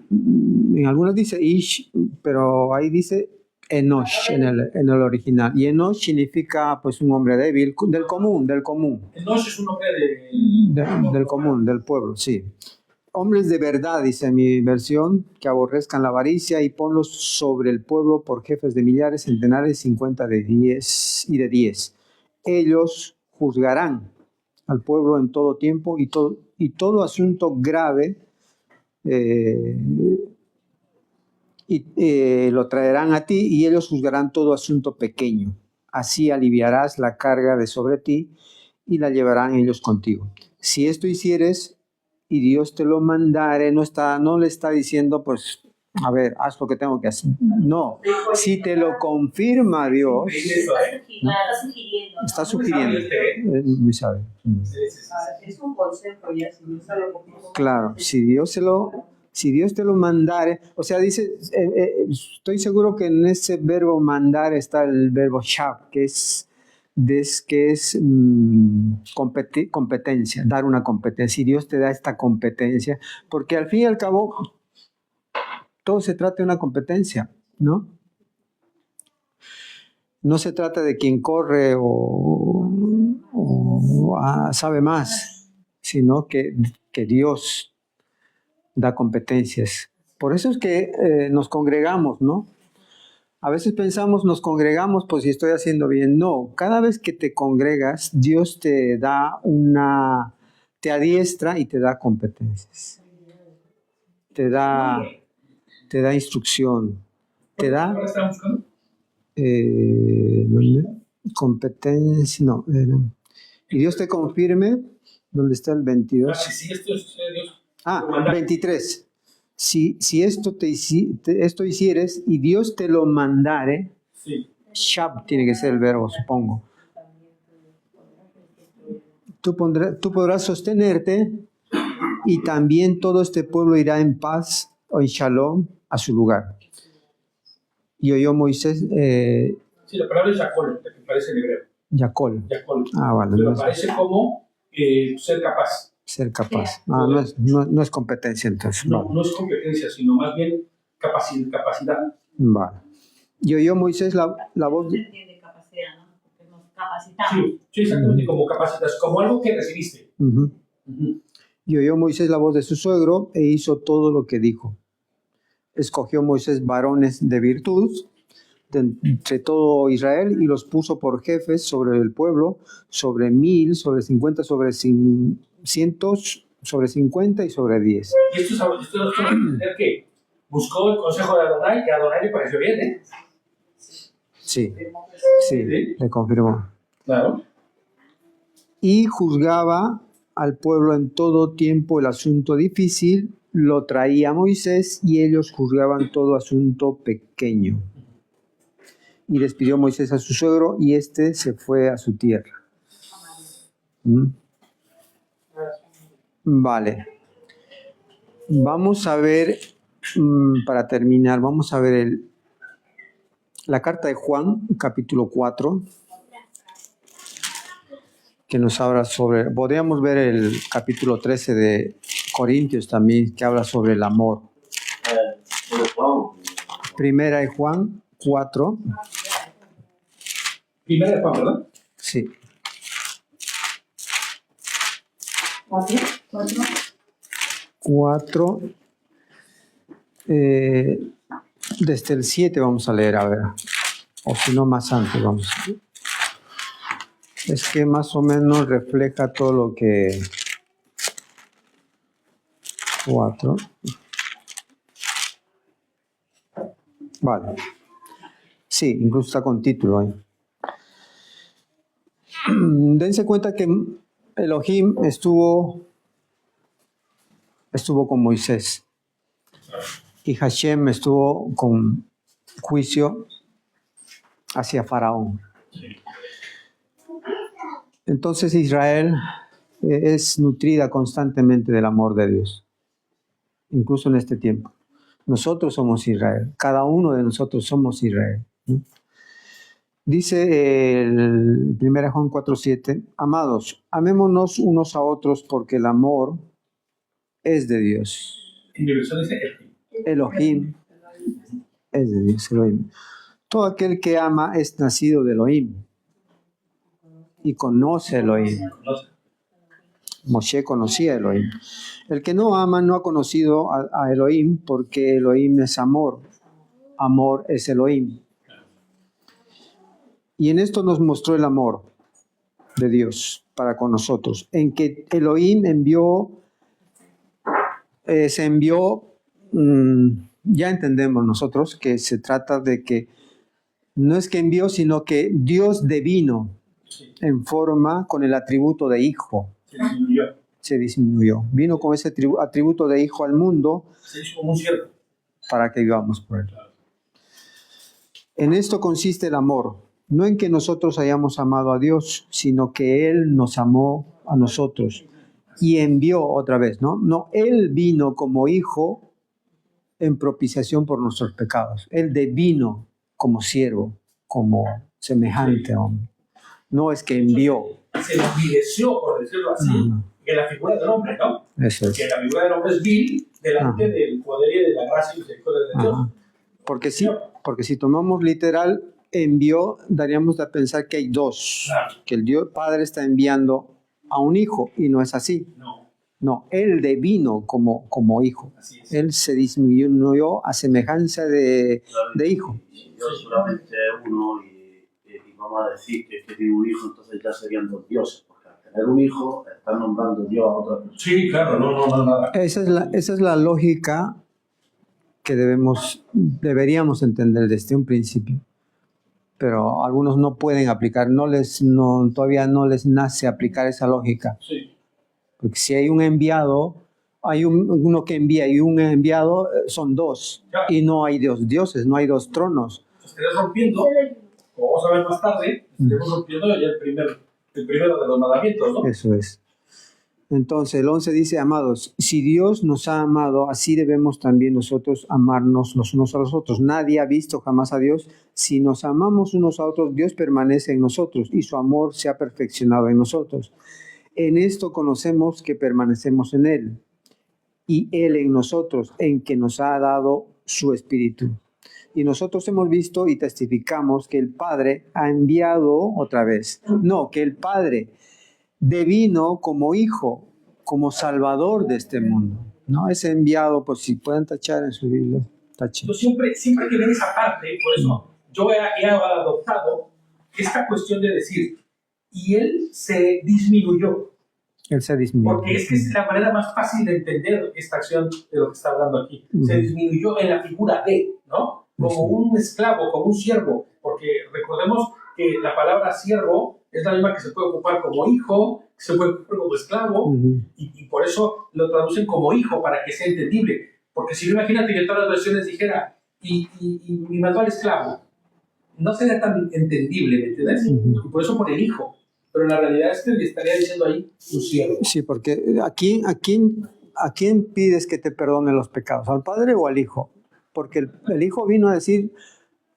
en algunos dice Ish, pero ahí dice Enosh en el original. Y Enosh significa pues un hombre débil, del común. Enosh es un hombre Del común, del pueblo, sí. Hombres de verdad, dice mi versión, que aborrezcan la avaricia y ponlos sobre el pueblo por jefes de millares, centenares, 50 de 10 y de 10. Ellos juzgarán al pueblo en todo tiempo y todo asunto grave lo traerán a ti y ellos juzgarán todo asunto pequeño. Así aliviarás la carga de sobre ti y la llevarán ellos contigo. Si esto hicieres y Dios te lo mandare, no le está diciendo, pues, a ver, haz lo que tengo que hacer. No, si te lo confirma Dios, está sugiriendo. Muy sabio. Es un consejo ya, si no se lo Claro, si Dios te lo mandare, o sea, dice, estoy seguro que en ese verbo mandar está el verbo shab, que es competencia, dar una competencia. Y Dios te da esta competencia, porque al fin y al cabo, todo se trata de una competencia, ¿no? No se trata de quien corre o sabe más, sino que Dios da competencias. Por eso es que nos congregamos, ¿no? A veces pensamos, nos congregamos, pues si estoy haciendo bien. No, cada vez que te congregas, Dios te da te adiestra y te da competencias. Te da instrucción. Te da ¿Ahora estamos buscando? ¿dónde? Competencia, no. Y Dios te confirme, ¿dónde está el 22? Sí, esto es Dios. 23. Si esto esto hicieres y Dios te lo mandare, Sí. shab tiene que ser el verbo, supongo. Tú podrás sostenerte y también todo este pueblo irá en paz o en shalom a su lugar. Y oyó Moisés, Sí, la palabra es Yacol, la que aparece en hebreo. Yacol. Yacol. Vale. Pero No aparece como ser capaz. ser capaz. No es competencia entonces. No, no es competencia, sino más bien capacidad. Vale. Y oyó Moisés la voz. No se entiende capacidad, ¿no? Porque nos capacitamos. Sí, exactamente, como capacitas, como algo que recibiste. Ujú. Y oyó Moisés la voz de su suegro e hizo todo lo que dijo. Escogió Moisés varones de virtud entre todo Israel y los puso por jefes sobre el pueblo, sobre 1000, sobre 50, sobre cientos, sobre 50 y sobre 10. Y esto es entender que buscó el consejo de Adonai y a Adonai le pareció bien, ¿eh? Sí, le confirmó. Claro. Y juzgaba al pueblo en todo tiempo el asunto difícil, lo traía Moisés y ellos juzgaban todo asunto pequeño. Y despidió Moisés a su suegro y éste se fue a su tierra. Vale. Vamos a ver, para terminar, vamos a ver la carta de Juan, capítulo 4, que nos habla sobre, podríamos ver el capítulo 13 de Corintios también, que habla sobre el amor. Primera de Juan 4. Primera de Juan, ¿verdad? Sí. 4. Desde el 7 vamos a leer, a ver. O si no, más antes vamos. Es que más o menos refleja todo lo que... 4. Vale. Sí, incluso está con título ahí. Dense cuenta que Elohim estuvo con Moisés y Hashem estuvo con juicio hacia Faraón. Entonces Israel es nutrida constantemente del amor de Dios, incluso en este tiempo. Nosotros somos Israel, cada uno de nosotros somos Israel. Dice el 1 Juan 4:7, amados, amémonos unos a otros porque el amor es de Dios. En mi versión dice Elohim es de Dios, Elohim. Todo aquel que ama es nacido de Elohim y conoce a Elohim. Moshe conocía a Elohim. El que no ama no ha conocido a Elohim porque Elohim es amor. Amor es Elohim. Y en esto nos mostró el amor de Dios para con nosotros, en que Elohim se envió, ya entendemos nosotros que se trata de que no es que envió, sino que Dios devino en forma con el atributo de hijo. Se disminuyó. Vino con ese atributo de hijo al mundo. Se hizo como un siervo. Para que vivamos por él. En esto consiste el amor. No en que nosotros hayamos amado a Dios, sino que Él nos amó a nosotros y envió otra vez, ¿no? No, Él vino como hijo en propiciación por nuestros pecados. Él vino como siervo, como semejante hombre. No es que envió. Se envileció, por decirlo así, en la figura del hombre, ¿no? Eso es. Que la figura del hombre es vil, delante del poder y de la gracia y misericordia de Dios. Ajá. Porque si tomamos literal envió, daríamos a pensar que hay dos, Claro. que el Dios Padre está enviando a un hijo, y no es así. No, Él devino como hijo. Así es. Él se disminuyó a semejanza de hijo. Si Dios solamente es uno y vamos a decir que tiene un hijo, entonces ya serían dos dioses, porque al tener un hijo están nombrando Dios a otra persona. Sí, claro, no, nada. Esa es la lógica que deberíamos entender desde un principio. Pero algunos no pueden aplicar, todavía no les nace aplicar esa lógica. Sí. Porque si hay un enviado, hay uno que envía y un enviado, son dos. Ya. Y no hay dos dioses, no hay dos tronos. Estarías rompiendo, como vamos a ver más tarde, estaríamos rompiendo ya el primero de los mandamientos, ¿no? Eso es. Entonces el 11 dice, amados, si Dios nos ha amado, así debemos también nosotros amarnos los unos a los otros. Nadie ha visto jamás a Dios. Si nos amamos unos a otros, Dios permanece en nosotros y su amor se ha perfeccionado en nosotros. En esto conocemos que permanecemos en Él y Él en nosotros, en que nos ha dado su Espíritu. Y nosotros hemos visto y testificamos que el Padre ha enviado otra vez. No, que el Padre devino como Hijo, como Salvador de este mundo. ¿No? Es enviado, pues si pueden tachar en su Biblia, tachen. Yo siempre que ven esa parte, por eso yo he adoptado esta cuestión de decir, y Él se disminuyó. Él se disminuyó. Porque es que es la manera más fácil de entender esta acción de lo que está hablando aquí. Se disminuyó en la figura de, ¿no? Como un esclavo, como un siervo. Porque recordemos que la palabra siervo es la misma que se puede ocupar como hijo, que se puede ocupar como esclavo, y por eso lo traducen como hijo, para que sea entendible. Porque si no, imagínate que en todas las versiones dijera, y mi mató al esclavo, no sería tan entendible, ¿me entiendes? Y por eso pone el hijo. Pero la realidad es que le estaría diciendo ahí un siervo. Sí, porque ¿a quién pides que te perdone los pecados? ¿Al Padre o al Hijo? Porque el Hijo vino a decir,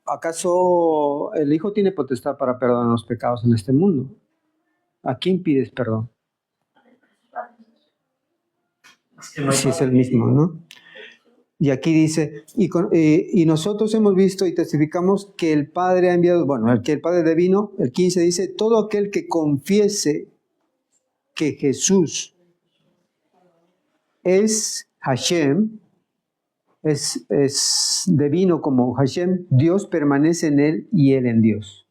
¿acaso el Hijo tiene potestad para perdonar los pecados en este mundo? ¿A quién pides perdón? Es que no hay Sí, es el mismo, ¿no? Y aquí dice, y nosotros hemos visto y testificamos que el Padre ha enviado, que el Padre devino, el 15 dice, todo aquel que confiese que Jesús es Hashem, es devino como Hashem, Dios permanece en él y él en Dios.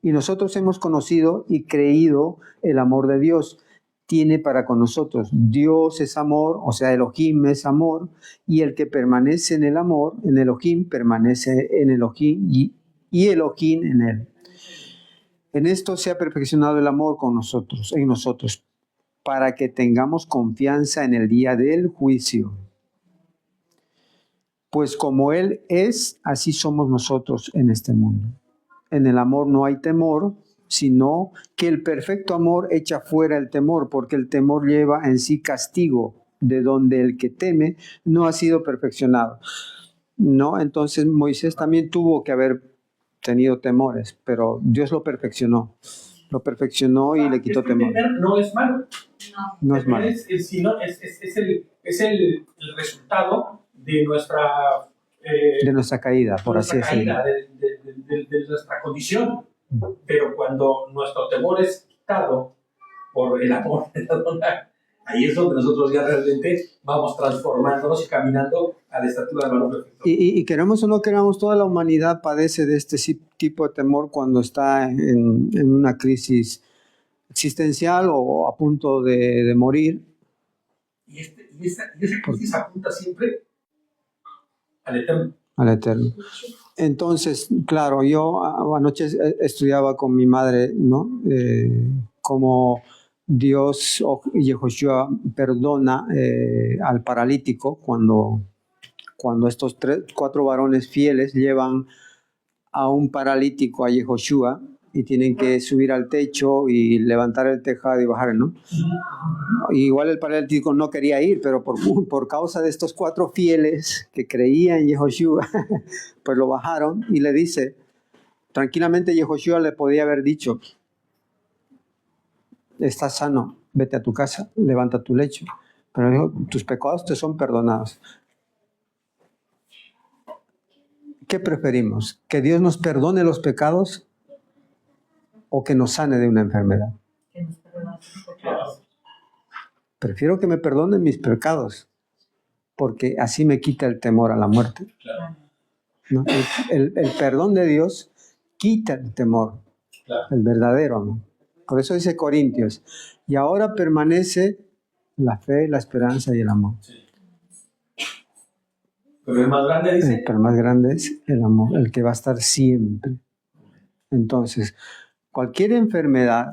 Y nosotros hemos conocido y creído el amor de Dios. Tiene para con nosotros. Dios es amor, o sea, Elohim es amor, y el que permanece en el amor, en Elohim, permanece en Elohim y Elohim en él. En esto se ha perfeccionado el amor en nosotros, para que tengamos confianza en el día del juicio. Pues como Él es, así somos nosotros en este mundo. En el amor no hay temor, sino que el perfecto amor echa fuera el temor, porque el temor lleva en sí castigo, de donde el que teme no ha sido perfeccionado. ¿No? Entonces Moisés también tuvo que haber tenido temores, pero Dios lo perfeccionó y le quitó temor. Temer no es malo. No es malo. Es el resultado de nuestra caída, por así decirlo. de nuestra condición. Pero cuando nuestro temor es quitado por el amor de la dona, ahí es donde nosotros ya realmente vamos transformándonos y caminando a la estatura del varón perfecto. Y queramos o no queramos, toda la humanidad padece de este tipo de temor cuando está en una crisis existencial o a punto de morir. Y esa crisis apunta siempre al Eterno. Al Eterno. Entonces, claro, yo anoche estudiaba con mi madre, ¿no? Cómo Dios o Yehoshua perdona al paralítico cuando estos 4 varones fieles llevan a un paralítico a Yehoshua y tienen que subir al techo y levantar el tejado y bajar, ¿no? Igual el paralítico no quería ir, pero por causa de estos 4 fieles que creían en Yehoshua, pues lo bajaron y le dice, tranquilamente Yehoshua le podía haber dicho, estás sano, vete a tu casa, levanta tu lecho. Pero dijo, tus pecados te son perdonados. ¿Qué preferimos? ¿Que Dios nos perdone los pecados o que nos sane de una enfermedad? Que nos perdone sus pecados. Prefiero que me perdonen mis pecados, porque así me quita el temor a la muerte. Claro. ¿No? El perdón de Dios quita el temor, Claro. el verdadero amor. Por eso dice Corintios, y ahora permanece la fe, la esperanza y el amor. Sí. Pero el más grande dice. Pero más grande es el amor, el que va a estar siempre. Entonces, cualquier enfermedad,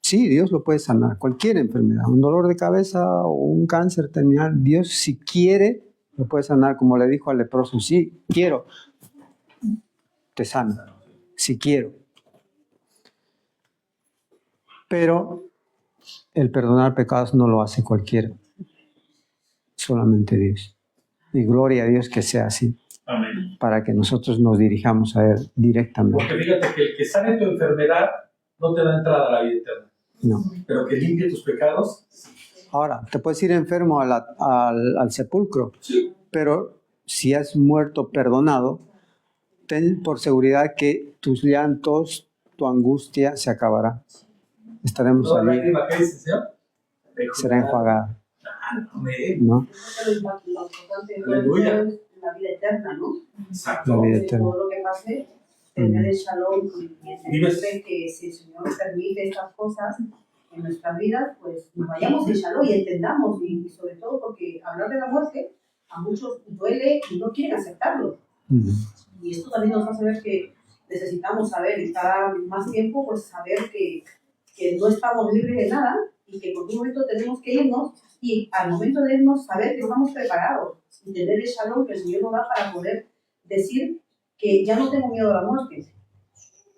sí, Dios lo puede sanar. Cualquier enfermedad, un dolor de cabeza o un cáncer terminal, Dios si quiere lo puede sanar, como le dijo al leproso, sí, quiero, te sano, si quiero. Pero el perdonar pecados no lo hace cualquiera, solamente Dios. Y gloria a Dios que sea así, Amén. para que nosotros nos dirijamos a Él directamente. Porque fíjate que el que sane tu enfermedad no te da entrada a la vida eterna. No. Pero que limpie tus pecados. Ahora, te puedes ir enfermo al sepulcro, Sí. pero si has muerto perdonado, ten por seguridad que tus llantos, tu angustia se acabará. Estaremos Toda allí, lágrima que dice, Señor, será enjuagada, Amén. ¿no? Lo importante Aleluya. es la vida eterna, ¿no? Exacto. La vida De eterna. todo lo que pase, tener el shalom y Vives. entender que si el Señor permite estas cosas en nuestras vidas, pues nos vayamos en shalom y entendamos, y sobre todo porque hablar de la muerte a muchos duele y no quieren aceptarlo. Ujú. Y esto también nos hace ver que necesitamos saber, y cada más tiempo, pues saber que no estamos libres de nada y que por un momento tenemos que irnos, y al momento de irnos saber que estamos preparados y tener el shalom que el Señor nos da para poder decir que ya no tengo miedo a la muerte,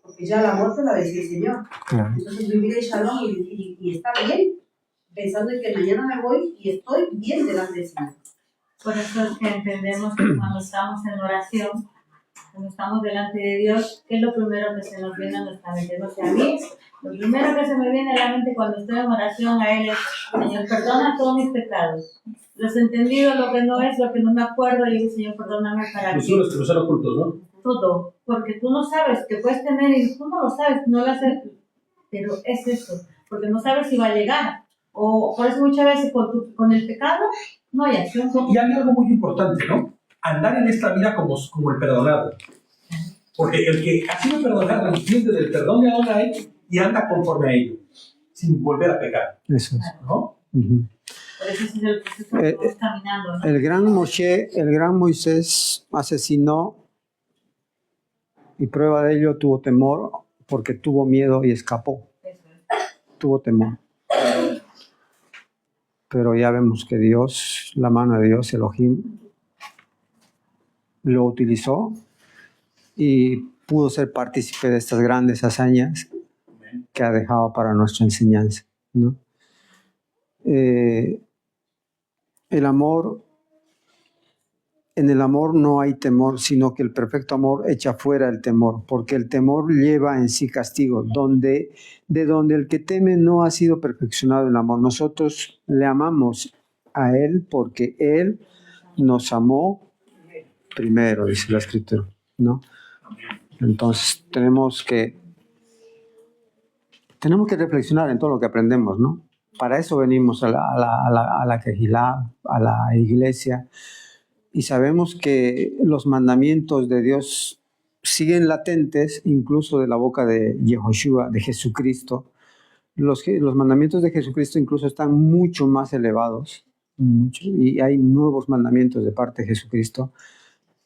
porque ya la muerte la venció el Señor. Claro. Entonces vivir el shalom y estar bien, pensando en que mañana me voy y estoy bien delante del Señor. Por eso es que entendemos que cuando estamos en oración, cuando estamos delante de Dios, ¿qué es lo primero que se nos viene a nuestra mente? No sé, a mí, lo primero que se me viene a la mente cuando estoy en oración a Él es, Señor, perdona todos mis pecados. Los he entendido, lo que no es, lo que no me acuerdo, y digo, Señor, perdóname para Los que unos que no son ocultos, ¿no? todo, porque tú no sabes, que puedes tener y tú no lo sabes, no lo haces, pero es eso, porque no sabes si va a llegar. O por eso muchas veces con el pecado no hay acción. Y hay algo muy importante, ¿no? Andar en esta vida como el perdonado. Porque el que ha sido perdonado entiende del perdón de Adonai y anda conforme a ello, sin volver a pecar, Eso es. ¿no? Ujú. Por eso es el proceso que vamos caminando, ¿no? El gran Moshe, el gran Moisés asesinó y prueba de ello tuvo temor porque tuvo miedo y escapó. Eso es. Tuvo temor. Pero ya vemos que Dios, la mano de Dios, Elohim, lo utilizó y pudo ser partícipe de estas grandes hazañas que ha dejado para nuestra enseñanza, ¿no? El amor, en el amor no hay temor, sino que el perfecto amor echa fuera el temor, porque el temor lleva en sí castigo, de donde el que teme no ha sido perfeccionado el amor. Nosotros le amamos a Él porque Él nos amó primero, dice la Escritura, ¿no? Entonces tenemos que reflexionar en todo lo que aprendemos, ¿no? Para eso venimos a la Kehilá, a la iglesia, y sabemos que los mandamientos de Dios siguen latentes, incluso de la boca de Yehoshua, de Jesucristo. Los mandamientos de Jesucristo incluso están mucho más elevados, y hay nuevos mandamientos de parte de Jesucristo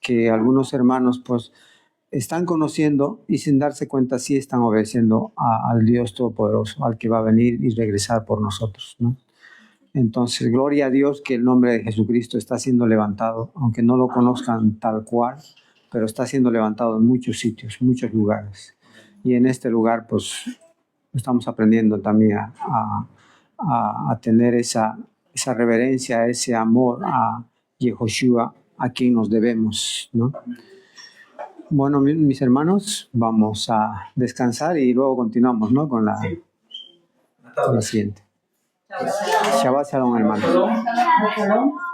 que algunos hermanos pues están conociendo y sin darse cuenta sí están obedeciendo al Dios Todopoderoso, al que va a venir y regresar por nosotros, ¿no? Entonces, gloria a Dios que el nombre de Jesucristo está siendo levantado, aunque no lo conozcan tal cual, pero está siendo levantado en muchos sitios, muchos lugares. Y en este lugar, pues, estamos aprendiendo también a tener esa reverencia, ese amor a Yehoshua, a quien nos debemos, ¿no? Bueno, mis hermanos, vamos a descansar y luego continuamos, ¿no? Con la siguiente. Shabbat Shalom, hermano. Shalom.